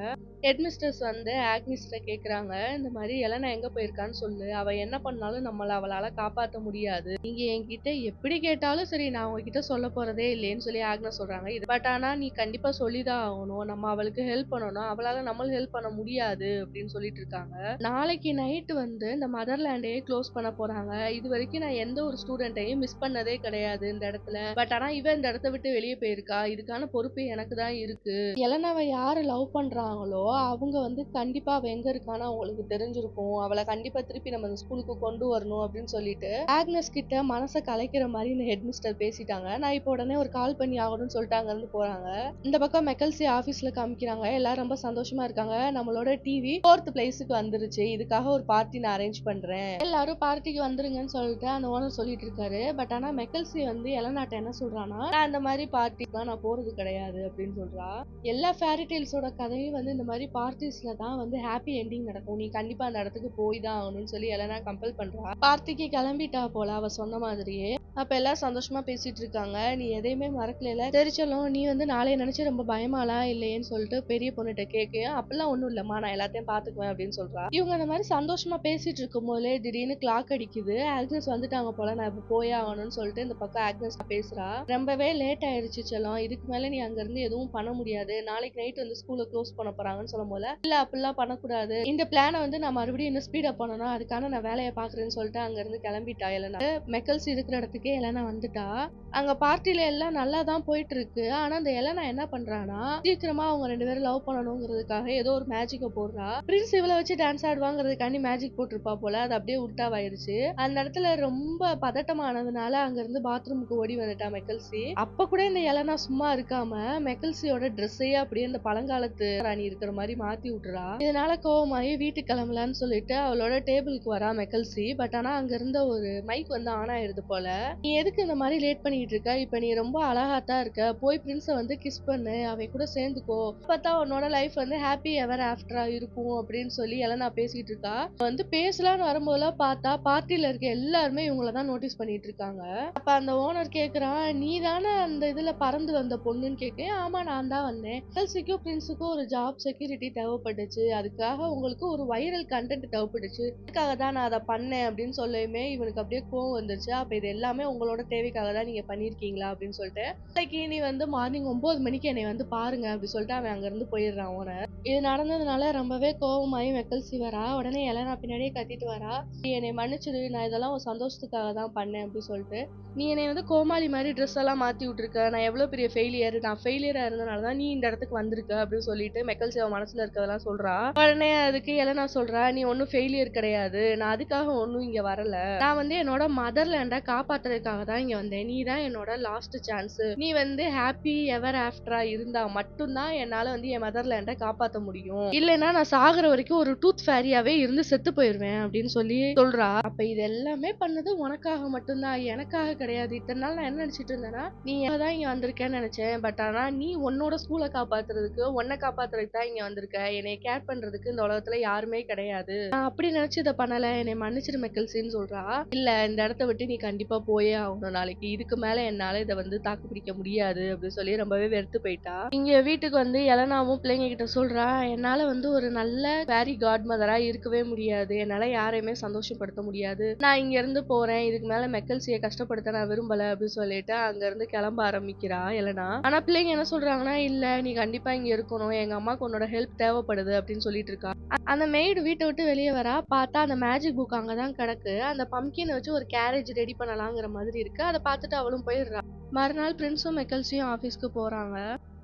ஹெட்மிஸ்டர்ஸ் வந்து ஆக்னிஸ்ட கேக்குறாங்க, இந்த மாதிரி எலனா எங்க போயிருக்கான்னு சொல்லு, அவ என்ன பண்ணாலும் நம்மள அவளால காப்பாத்த முடியாது, நீங்க என்கிட்ட எப்படி கேட்டாலும் சரி நான் உங்ககிட்ட சொல்ல போறதே இல்லைன்னு சொல்லி ஆக்னா சொல்றாங்க. இது பட் ஆனா நீ கண்டிப்பா சொல்லிதான் ஆகணும், நம்ம அவளுக்கு ஹெல்ப் பண்ணணும், அவளால நம்மளும் ஹெல்ப் பண்ண முடியாது அப்படின்னு சொல்லிட்டு இருக்காங்க. நாளைக்கு நைட் வந்து இந்த மதர்லாண்டையே க்ளோஸ் பண்ண போறாங்க. இது வரைக்கும் நான் எந்த ஒரு ஸ்டூடெண்ட்டையும் மிஸ் பண்ணதே கிடையாது இந்த இடத்துல. பட் ஆனா இவ இந்த இடத்த விட்டு வெளியே போயிருக்கா, இதுக்கான பொறுப்பு எனக்கு தான் இருக்கு. எலனாவை யாரு லவ் பண்றாங்களோ அவங்க வந்து கண்டிப்பா அவ எங்க இருக்கான்னு அவங்களுக்கு தெரிஞ்சிருக்கும், அவளை கண்டிப்பா திருப்பி நம்ம இந்த ஸ்கூலுக்கு கொண்டு வரணும் அப்படின்னு சொல்லிட்டு ஆக்னஸ் கிட்ட மனசை கலைக்கிற மாதிரி இந்த ஹெட்மிஸ்டர் பேசிட்டாங்க. நான் இப்போ உடனே ஒரு கால் பண்ணி ஆகணும்னு சொல்லிட்டு அங்க இருந்து போறாங்க. இந்த பக்கம் மெக்கல்சி ஆபீஸ்ல காமிக்கிறாங்க. எல்லாரும் ரொம்ப சந்தோஷமா இருக்காங்க. நம்மளோட டிவி 4th பிளேஸுக்கு வந்துருச்சு, இதுக்காக ஒரு பார்ட்டி நான் அரேஞ்ச் பண்றேன், எல்லாரும் பார்ட்டிக்கு வந்துருங்கன்னு சொல்லிட்டு அந்த ஓனர் சொல்லிட்டு இருக்காரு. பட் ஆனா மெக்கல்சி வந்து எலனாட்ட என்ன சொல்றானா, நான் இந்த மாதிரி பார்ட்டி தான் நான் போறது கிடையாது அப்படின்னு சொல்றா. எல்லா ஃபேரி டெய்ல்ஸோட கதையும் வந்து இந்த மாதிரி பார்ட்டிஸ்ல தான் வந்து ஹாப்பி எண்டிங் நடக்கும், நீ கண்டிப்பா அந்த இடத்துக்கு போய் தான் ஆகணும்னு சொல்லி எலனா கம்பல் பண்றா. பார்ட்டிக்கு கிளம்பிட்டா போல அவ சொன்ன மாதிரியே. அப்ப எல்லாம் சந்தோஷமா பேசிட்டு இருக்காங்க. நீ எதையுமே மறக்கல தெரிச்சலும், நீ வந்து நாளைய நினைச்சு ரொம்ப பயமாலாம் இல்லையேன்னு சொல்லிட்டு பெரிய பொண்ணுகிட்ட கேட்க, அப்பெல்லாம் ஒண்ணும் இல்லம்மா, நான் எல்லாத்தையும் பாத்துக்குவேன் அப்படின்னு சொல்றா. இவங்க இந்த மாதிரி சந்தோஷமா பேசிட்டு இருக்கும் போதே திடீர்னு கிளாக் அடிக்குது. ஆக்னஸ் வந்துட்டாங்க போல, நான் இப்ப போயே ஆகணும்னு சொல்லிட்டு இந்த பக்கம் ஆக்னஸ் பேசுறா. ரொம்பவே லேட் ஆயிருச்சு செல்லம், இதுக்கு மேல நீ அங்க இருந்து எதுவும் பண்ண முடியாது, நாளைக்கு நைட் வந்து ஸ்கூலை க்ளோஸ் பண்ண போறாங்கன்னு சொல்லும் போல, இல்ல அப்படிலாம் பண்ணக்கூடாது, இந்த பிளானை வந்து நான் மறுபடியும் இன்னும் ஸ்பீட் அப் பண்ணணும், அதுக்கான நான் வேலையை பாக்குறேன்னு சொல்லிட்டு அங்க இருந்து கிளம்பிட்டா எலனா. மெக்கல்ஸ் இருக்கிற இடத்துக்கு எலனா வந்துட்டா. அங்க பார்ட்டில எல்லாம் நல்லா தான் போயிட்டு இருக்கு. ஆனா அந்த எலனா என்ன பண்றானா, சீக்கிரமா அவங்க 2 பேரும் லவ் பண்ணணுங்கிறதுக்காக ஏதோ ஒரு மேஜிக்க போடுறா. பிரின்ஸ் இவளை வச்சு டான்ஸ் ஆடுவாங்கிறதுக்காண்டி மேஜிக் போட்டிருப்பா போல, அது அப்படியே உல்டாவாயிருச்சு. அந்த இடத்துல ரொம்ப பதட்டமானதுனால அங்க இருந்து பாத்ரூமுக்கு ஓடி வந்துட்டா மெக்கல்சி. அப்ப கூட இந்த எலனா சும்மா இருக்காம மெக்கல்சியோட ட்ரெஸ்ஸையே அப்படியே இந்த பழங்காலத்து ராணி இருக்கிற மாதிரி மாத்தி விட்டுறா. இதனால கோவமாயி வீட்டுக்கு கிளம்பலான்னு சொல்லிட்டு அவளோட டேபிளுக்கு வரா மெக்கல்சி. பட் ஆனா அங்க இருந்த ஒரு மைக் வந்து ஆன் ஆயிருது போல. நீ எதுக்கு இந்த மாதிரி லேட் பண்ணிட்டு இருக்க, இப்ப நீ ரொம்ப அழகாத்தான் இருக்க, போய் பிரின்ஸ வந்து கிஸ் பண்ணு, அவன் கூட சேர்ந்துக்கோ, பார்த்தா உன்னோட லைஃப் வந்து ஹாப்பி எவர் ஆஃப்டரா இருக்கும் அப்படின்னு சொல்லி எலனா பேசிட்டு இருக்கா. வந்து பேசலான்னு வரும்போதெல்லாம் பார்த்தா பார்ட்டில இருக்க எல்லாருமே இவங்களதான் நோட்டீஸ் பண்ணிட்டு இருக்காங்க. அப்ப அந்த ஓனர் கேக்குறான், நீ தானே அந்த இதுல பறந்து வந்த பொண்ணுன்னு கேட்க, ஆமா நான் தான் வந்தேன், மெக்கல்சிக்கும் பிரின்ஸுக்கும் ஒரு ஜாப் செக்யூரிட்டி தேவைப்பட்டுச்சு, அதுக்காக உங்களுக்கு ஒரு வைரல் கண்டென்ட் தேவைப்பட்டுச்சு, அதுக்காக தான் நான் அதை பண்ணேன் அப்படின்னு சொல்லுமே இவனுக்கு அப்படியே கோவம் வந்துருச்சு. அப்ப இது எல்லாமே உங்களோட தேவைக்காக தான் நீங்க பண்ணிருக்கீங்களா அப்படின்னு சொல்லிட்டு, நாளைக்கு நீ வந்து மார்னிங் 9 மணிக்கு என்னை வந்து பாருங்க அப்படி சொல்லிட்டு அவன் அங்க இருந்து போயிடுறான் ஓனர். இது நடந்ததுனால ரொம்பவே கோவமாயி மெக்கல்சி வரா. உடனே எலனா பின்னாடியே கத்திட்டு வரா, நீ என்னை மன்னிச்சிடு, நான் இதெல்லாம் ஒரு சந்தோஷத்துக்காக தான் பண்ணேன் அப்படின்னு சொல்லிட்டு, நீ என்னை வந்து கோமாளி மாதிரி ட்ரெஸ் எல்லாம் மாத்தி விட்டுருக்க, நான் எவ்வளவு பெரிய ஃபெயிலியர், நான் ஃபெயிலியரா இருந்தனாலதான் நீ இந்த இடத்துக்கு வந்திருக்க அப்படின்னு சொல்லிட்டு மெக்கல்சி அவன் மனசுல இருக்கதெல்லாம் சொல்றா. உடனே அதுக்கு அதுக்கு எலனா சொல்றா, "நீ ஒண்ணும் ஃபெயிலியர் கிடையாது. நான் அதுக்காக ஒண்ணும் இங்க வரல. நான் வந்து என்னோட மதர்லேண்ட காப்பாத்துறதுக்காக தான் இங்க வந்தேன். நீ தான் என்னோட லாஸ்ட் சான்ஸ். நீ வந்து ஹாப்பி எவர் ஆஃப்டரா இருந்தா மட்டும் தான் என்னால வந்து என் மதர்லேண்ட காப்பாத்த முடியும். இல்லைன்னா நான் சாகுற வரைக்கும் ஒரு டூத் ஃபேரியாவே இருந்து செத்து போயிருவேன்" அப்படின்னு சொல்லி சொல்றா. அப்ப இது எல்லாமே பண்ணது உனக்காக மட்டும்தான், எனக்காக கிடையாது. இத்தனை நாள் நான் என்ன நினைச்சிட்டு இருந்தேன்னா, நீ தான் இங்க வந்திருக்கேன்னு நினைச்சேன். பட் ஆனா நீ உன்னோட ஸ்கூலை காப்பாத்துறதுக்கு, உன்னை காப்பாத்துறதுக்கு தான் இங்க வந்திருக்க. என்னைய கேர் பண்றதுக்கு இந்த உலகத்துல யாருமே கிடையாது. நான் அப்படி நினைச்சு இதை பண்ணல. என்னை மன்னிச்சிரு மெக்கல்சின்னு சொல்றா. இல்ல, இந்த இடத்த விட்டு நீ கண்டிப்பா போயே ஆகணும் நாளைக்கு. இதுக்கு மேல என்னால இதை வந்து தாக்கு பிடிக்க முடியாது அப்படின்னு சொல்லி ரொம்பவே வெறுத்து போயிட்டா. இங்க வீட்டுக்கு வந்து எலனாவும் பிள்ளைங்க கிட்ட சொல்றா, என்னால வந்து ஒரு நல்ல ஃபேரி காட் மதரா இருக்கவே முடியாது. என்னால யாரையுமே சந்தோஷப்படுத்த முடியாது. நான் இங்க இருந்து போறேன். இதுக்கு மேல மெக்கல்சியை கஷ்டப்படுத்த நான் விரும்பல அப்படின்னு சொல்லிட்டு அங்க இருந்து கிளம்ப ஆரம்பிக்கிறா எலனா. ஆனா பிள்ளைங்க என்ன சொல்றாங்கன்னா, இல்ல நீ கண்டிப்பா இங்க இருக்கணும். எங்க அம்மாக்கு உன்னோட ஹெல்ப் தேவைப்படுது அப்படின்னு சொல்லிட்டு இருக்கா. அந்த மெய்டு வீட்டை விட்டு வெளியே வரா. பார்த்தா அந்த மேஜிக் புக் அங்கதான் கிடக்கு. அந்த பம்கினை வச்சு ஒரு கேரேஜ் ரெடி பண்ணலாங்கிற மாதிரி இருக்கு. அதை பார்த்துட்டு அவளும் போயிடுறா. மறுநாள் பிரின்ஸும் மெக்கல்சியும் ஆபீஸ்க்கு போறாங்க.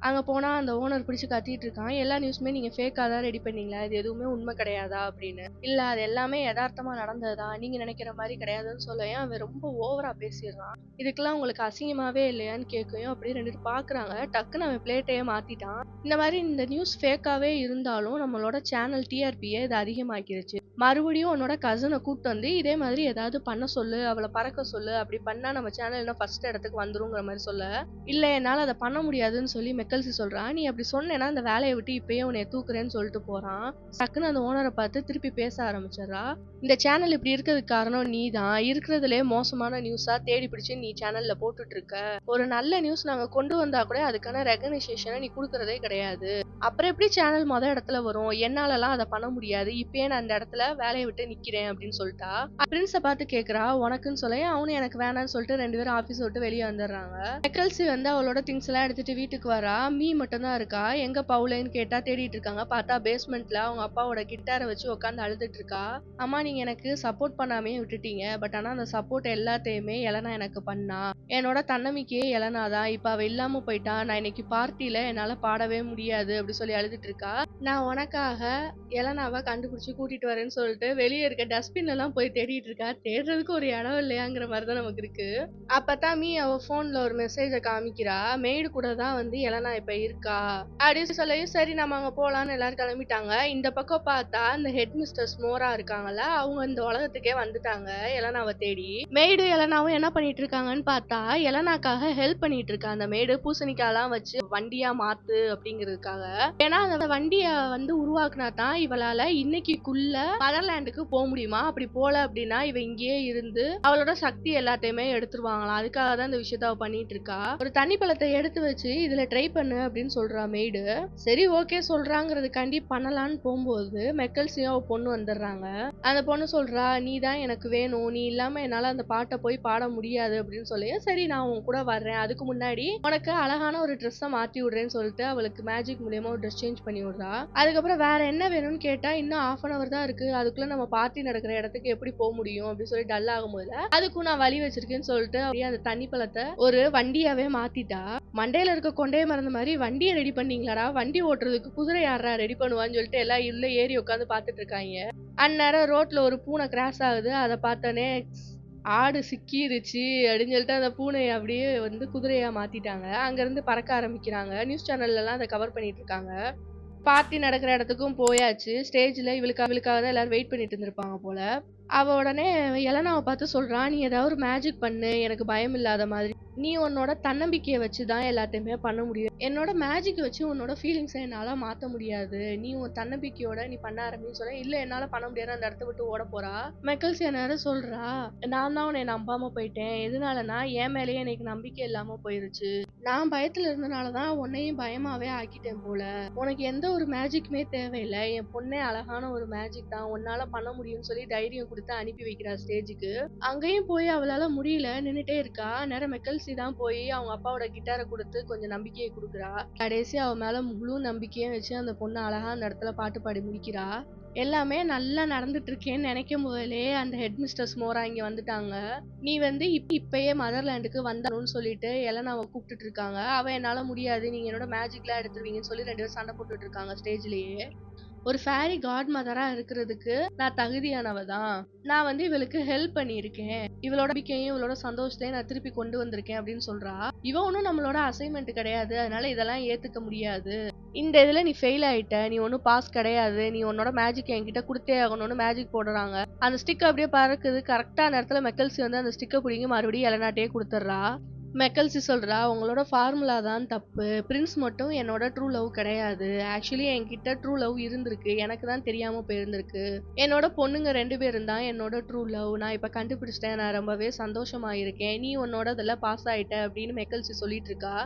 அங்க போனா அந்த ஓனர் பிடிச்சு கத்திட்டு இருக்கான். எல்லா நியூஸுமே நீங்க ஃபேக்கா தான் ரெடி பண்ணீங்களா? இது எதுவுமே உண்மை கிடையாதா அப்படின்னு. இல்ல, அது எல்லாமே யதார்த்தமா நடந்ததுதான். நீங்க நினைக்கிற மாதிரி கிடையாதுன்னு சொல்லவும் அவன் ரொம்ப ஓவரா பேசிடுறான். இதுக்கெல்லாம் உங்களுக்கு அசிங்கமாவே இல்லையான்னு கேட்கவும் அப்படியே ரெண்டு பேரும் பாக்குறாங்க. டக்குன்னு அவன் பிளேட்டையே மாத்திட்டான். இந்த மாதிரி இந்த நியூஸ் ஃபேக்காவே இருந்தாலும் நம்மளோட சேனல் டிஆர்பியை இது அதிகமாக்கிருச்சு. மறுபடியும் உன்னோட கசனை கூப்பிட்டு வந்து இதே மாதிரி ஏதாவது பண்ண சொல்லு, அவளை பறக்க சொல்லு. அப்படி பண்ணா நம்ம சேனல் இன்னும் ஃபர்ஸ்ட் இடத்துக்கு வந்துருங்கிற மாதிரி சொல்ல, இல்ல என்னால அதை பண்ண முடியாதுன்னு சொல்லி மெக்கல்சி சொல்றான். நீ அப்படி சொன்னேன்னா அந்த வேலையை விட்டு இப்பயே உன்னை தூக்குறேன்னு சொல்லிட்டு போறான். டக்குன்னு அந்த ஓனரை பார்த்து திருப்பி பேச ஆரம்பிச்சிடறா. இந்த சேனல் இப்படி இருக்கிறதுக்கு காரணம் நீ தான். இருக்கிறதுலே மோசமான நியூஸா தேடி பிடிச்சு நீ சேனல்ல போட்டுட்டு இருக்க. ஒரு நல்ல நியூஸ் நாங்க கொண்டு வந்தா கூட அதுக்கான ரெகனைசேஷனை நீ கொடுக்கறதே கிடையாது. அப்புறம் எப்படி சேனல் இடத்துல வரும்? என்னாலலாம் அதை பண்ண முடியாது. இப்பயே நான் அந்த இடத்துல வேலையை விட்டு நிக்கிறேன் அப்படின்னு சொல்லிட்டா. பிரின்ஸை பார்த்து கேக்குறா, உனக்குன்னு சொல்ல அவனும் எனக்கு வேணாம்னு சொல்லிட்டு ரெண்டு பேரும் ஆபீஸ் விட்டு வெளியே வந்துடுறாங்க. மெக்கல்சி வந்து அவளோட திங்ஸ் எல்லாம் எடுத்துட்டு வீட்டுக்கு வரா. மீ மட்டும் தான் இருக்கா. எங்க பவுலேன்னு கேட்டா தேடிட்டு இருக்காங்க. பார்த்தா பேஸ்மெண்ட்ல அவங்க அப்பாவோட கிட்டாரை வச்சு உட்காந்து அழுதுட்டு இருக்கா. அம்மா, நீங்க எனக்கு சப்போர்ட் பண்ணாமே விட்டுட்டீங்க. பட் ஆனா அந்த சப்போர்ட் எல்லாத்தையுமே எலனா எனக்கு பண்ணா. என்னோட தன்னம்பிக்கையே எலனா தான். இப்ப அவ இல்லாம போயிட்டா. நான் இன்னைக்கு பார்ட்டில என்னால பாடவே முடியாது அப்படி சொல்லி அழுதுட்டு இருக்கா. நான் உனக்காக எலனாவை கண்டுபிடிச்சு கூட்டிட்டு வரேன்னு சொல்லிட்டு வெளியே இருக்க டஸ்ட்பின் எல்லாம் போய் தேடிட்டு இருக்கா. தேடுறதுக்கு ஒரு இடம் இல்லையாங்கிற மாதிரிதான் நமக்கு இருக்கு. அப்பதான் மீ அவ போன்ல ஒரு மெசேஜ காமிக்கிறா. மெய்டு கூட தான் வந்து எலனா இப்ப இருக்கா அப்படின்னு சொல்லவும் சரி நம்ம அங்க போலான்னு எல்லாரும் கிளம்பிட்டாங்க. இந்த பக்கம் பார்த்தா இந்த ஹெட் மிஸ்டர்ஸ் மோரா இருக்காங்கல்ல, அவங்க இந்த உலகத்துக்கே வந்துட்டாங்க எலனாவை தேடி. மெய்டு எலனாவும் என்ன பண்ணிட்டு இருக்காங்கன்னு பார்த்தா எலனாக்காக ஹெல்ப் பண்ணிட்டு இருக்கா. அந்த மெய்டு பூசணிக்காலாம் வச்சு வண்டியா மாத்து அப்படிங்கிறதுக்காக. ஏன்னா அந்த வண்டிய வந்து உருவாக்குனா தான் இவளால இன்னைக்குள்ள மதர்லாண்டுக்கு போக முடியுமா. அப்படி போல அப்படின்னா இவ இங்கேயே இருந்து அவளோட சக்தி எல்லாத்தையுமே எடுத்துருவாங்களாம். அதுக்காக தான் இந்த விஷயத்த அவ பண்ணிட்டு இருக்கா. ஒரு தண்ணி பழத்தை எடுத்து வச்சு இதுல ட்ரை பண்ணு அப்படின்னு சொல்றா மெய்டு. சரி ஓகே சொல்றாங்கிறதுக்காண்டி பண்ணலான்னு போகும்போது மெக்கல்சியும் அவ பொண்ணு வந்துடுறாங்க. அந்த பொண்ணு சொல்றா, நீ தான் எனக்கு வேணும், நீ இல்லாம என்னால அந்த பாட்டை போய் பாட முடியாது அப்படின்னு சொல்லி, சரி நான் உன் கூட வர்றேன், அதுக்கு முன்னாடி உனக்கு அழகான ஒரு ட்ரெஸ்ஸை மாத்தி விடுறேன்னு சொல்லிட்டு அவளுக்கு மேஜிக் மூலியமா ஒரு ட்ரெஸ் சேஞ்ச் பண்ணி விடுறா. அதுக்கப்புறம் வேற என்ன வேணும்னு கேட்டா இன்னும் ½ தான் இருக்கு, அதுக்குள்ள நம்ம பார்ட்டி நடக்கிற இடத்துக்கு எப்படி போக முடியும் அப்படின்னு சொல்லி டல் ஆகும் போது அதுக்கும் நான் வழி வச்சிருக்கேன்னு சொல்லிட்டு அப்படியே அந்த தண்ணி பழத்தை ஒரு வண்டியாவே மாத்திட்டா. மண்டையில இருக்க கொண்டே மறந்த மாதிரி வண்டியை ரெடி பண்ணீங்களாடா, வண்டி ஓட்டுறதுக்கு குதிரை யாரா ரெடி பண்ணுவான்னு சொல்லிட்டு எல்லாம் உள்ள ஏறி உட்காந்து பாத்துட்டு இருக்காங்க. அந்நேரம் ரோட்ல ஒரு பூனை கிராஸ் ஆகுது. அதை பார்த்தோன்னே ஆடு சிக்கிருச்சு அப்படின்னு சொல்லிட்டு அந்த பூனையை அப்படியே வந்து குதிரையா மாத்திட்டாங்க. அங்க இருந்து பறக்க ஆரம்பிக்கிறாங்க. நியூஸ் சேனல்ல எல்லாம் அதை கவர் பண்ணிட்டு இருக்காங்க. பார்ட்டி நடக்கிற இடத்துக்கும் போயாச்சு. ஸ்டேஜ்ல இவளுக்காக தான் எல்லாரும் வெயிட் பண்ணிட்டு இருந்திருப்பாங்க போல. அவ உடனே எலனாவை பார்த்து சொல்றா, நீ ஏதாவது ஒரு மேஜிக் பண்ணு, எனக்கு பயம் இல்லாத மாதிரி. நீ உன்னோட தன்னம்பிக்கையை வச்சுதான் எல்லாத்தையுமே பண்ண முடியும். என்னோட மேஜிக் வச்சு உன்னோட ஃபீலிங்ஸை என்னால மாத்த முடியாது. நீ உன் தன்னம்பிக்கையோட நீ பண்ண ஆரம்பின்னு சொல்ல, இல்ல என்னால பண்ண முடியாது, அந்த இடத்த விட்டு ஓட போறா. மெக்கல்சி நேரம் சொல்றா, நான் தான் உன்னை நம்பாம போயிட்டேன். எதனாலனா என் மேலேயே எனக்கு நம்பிக்கை இல்லாம போயிருச்சு. நான் பயத்துல இருந்தனாலதான் உன்னையும் பயமாவே ஆக்கிட்டேன் போல. உனக்கு எந்த ஒரு மேஜிக்குமே தேவையில்லை, என் பொண்ணே அழகான ஒரு மேஜிக் தான், உன்னால பண்ண முடியும்னு சொல்லி தைரியம் கொடுத்து அனுப்பி வைக்கிறா ஸ்டேஜுக்கு. அங்கேயும் போய் அவளால முடியல, நின்னுட்டே இருக்கா. நேரம் மெக்கல்சி தான் போய் அவங்க அப்பாவோட கிட்டாரை கொடுத்து கொஞ்சம் நம்பிக்கையை கொடுக்குறா. கடைசி அவ மேல முழு நம்பிக்கையும் வச்சு அந்த பொண்ணு அழகா அந்த இடத்துல பாட்டு பாடி முடிக்கிறா. எல்லாமே நல்லா நடந்துட்டு இருக்கேன்னு நினைக்கும் போதிலே அந்த ஹெட் மிஸ்டர்ஸ் மோரா இங்க வந்துட்டாங்க. நீ வந்து இப்பயே மதர்லாண்டுக்கு வந்தானுன்னு சொல்லிட்டு எலனாவை கூப்பிட்டுட்டு இருக்காங்க. அவ என்னால முடியாது, நீங்க என்னோட மேஜிக்லாம் எடுத்துருவீங்கன்னு சொல்லி ரெண்டு பேரும் சண்டை போட்டுட்டு இருக்காங்க ஸ்டேஜ்லயே. ஒரு ஃபேரி காட் மதரா இருக்கிறதுக்கு நான் தகுதியானவ தான். நான் வந்து இவளுக்கு ஹெல்ப் பண்ணியிருக்கேன். இவளோட நம்பிக்கையும் இவளோட சந்தோஷத்தையும் நான் திருப்பி கொண்டு வந்திருக்கேன் அப்படின்னு சொல்றா. இவ ஒன்னும் நம்மளோட அசைன்மெண்ட் கிடையாது. அதனால இதெல்லாம் ஏத்துக்க முடியாது. இந்த இதுல நீ ஃபெயில் ஆயிட்ட. நீ ஒன்னும் பாஸ் கிடையாது. நீ உன்னோட மேஜிக் என்கிட்ட குடுத்தே ஆகணும்னு மேஜிக் போடுறாங்க. அந்த ஸ்டிக் அப்படியே பறக்குது. கரெக்டா அந்த இடத்துல மெக்கல்சி வந்து அந்த ஸ்டிக்க புடிங்கி மறுபடியும் எலனாட்டையே குடுத்துடுறா. மெக்கல்சி சொல்றா, "உங்களோட ஃபார்முலா தான் தப்பு. பிரின்ஸ் மட்டும் என்னோட ட்ரூ லவ் கிடையாது. ஆக்சுவலி என்கிட்ட ட்ரூ லவ் இருந்திருக்கு. எனக்கு தான் தெரியாம போயிருந்திருக்கு. என்னோட பொண்ணுங்க 2 பேரும் தான் என்னோட ட்ரூ லவ். நான் இப்ப கண்டுபிடிச்சிட்டேன். நான் ரொம்பவே சந்தோஷமா இருக்கேன். நீ உன்னோட இதுல பாஸ் ஆயிட்ட" அப்படின்னு மெக்கல்சி சொல்லிட்டு இருக்கா.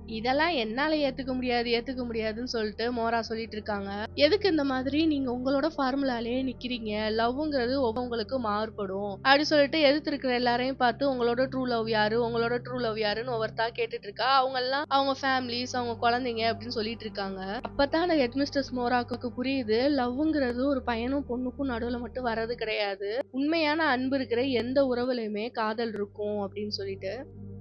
இதெல்லாம் என்னால ஏத்துக்க முடியாது, ஏத்துக்க முடியாதுன்னு சொல்லிட்டு மோரா சொல்லிட்டு இருக்காங்க. எதுக்கு இந்த மாதிரி நீங்க உங்களோட ஃபார்முலாலயே நிக்கிறீங்க? லவ்வுங்கிறது ஒவ்வொருவங்களுக்கு மாறுபடும். அப்படி சொல்லிட்டு எதிர்த்து இருக்கிற எல்லாரையும் பார்த்து உங்களோட ட்ரூ லவ் யாரு? உங்களோட ட்ரூ லவ் யாருன்னு ஒவ்வொருத்தரா கேட்டுட்டு இருக்கா. அவங்கெல்லாம் அவங்க ஃபேமிலிஸ், அவங்க குழந்தைங்க அப்படின்னு சொல்லிட்டு இருக்காங்க. அப்பதான் அந்த ஹெட் மிஸ்டர்ஸ் மோராக்கு புரியுது, லவ்வுங்கிறது ஒரு பையனும் பொண்ணுக்கும் நடுவுல மட்டும் வர்றது கிடையாது. உண்மையான அன்பு இருக்கிற எந்த உறவுலயுமே காதல் இருக்கும் அப்படின்னு சொல்லிட்டு.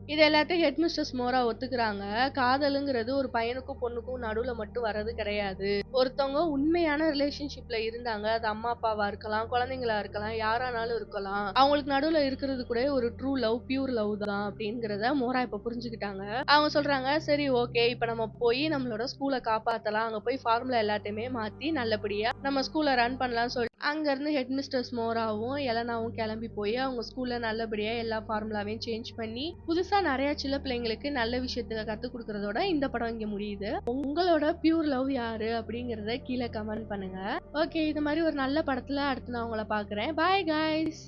இது எல்லாத்தையும் ஹெட் மிஸ்டர்ஸ் மோரா ஒத்துக்கிறாங்க. காதலுங்கிறது ஒரு பையனுக்கும் பொண்ணுக்கும் நடுவுல மட்டும் வர்றது கிடையாது. ஒருத்தவங்க உண்மையான ரிலேஷன்ஷிப்ல இருந்தாங்க. அது அம்மா அப்பாவா இருக்கலாம், குழந்தைங்களா இருக்கலாம், யாரானாலும் இருக்கலாம். அவங்களுக்கு நடுவுல இருக்கிறது கூட ஒரு ட்ரூ லவ், பியூர் லவ் தான் அப்படிங்கிறத மோரா இப்ப புரிஞ்சுக்கிட்டாங்க. அவங்க சொல்றாங்க, சரி ஓகே, இப்ப நம்ம போய் நம்மளோட ஸ்கூல காப்பாத்தலாம். அங்க போய் ஃபார்முலா எல்லாத்தையுமே மாத்தி நல்லபடியா நம்ம ஸ்கூல ரன் பண்ணலாம்னு சொல்லி அங்க இருந்து ஹெட் மிஸ்டர்ஸ் மோராவும் எலனாவும் கிளம்பி போய் அவங்க ஸ்கூல்ல நல்லபடியா எல்லா ஃபார்முலாவையும் சேஞ்ச் பண்ணி புதுசா நிறைய சின்ன பிள்ளைங்களுக்கு நல்ல விஷயத்த கத்துக் கொடுக்கறதோட இந்த படம் இங்க முடியுது. உங்களோட பியூர் லவ் யாரு அப்படிங்கறத கீழே கமெண்ட் பண்ணுங்க. ஓகே, இது மாதிரி ஒரு நல்ல படத்துல அடுத்து நான் உங்களை பாக்குறேன். Bye guys.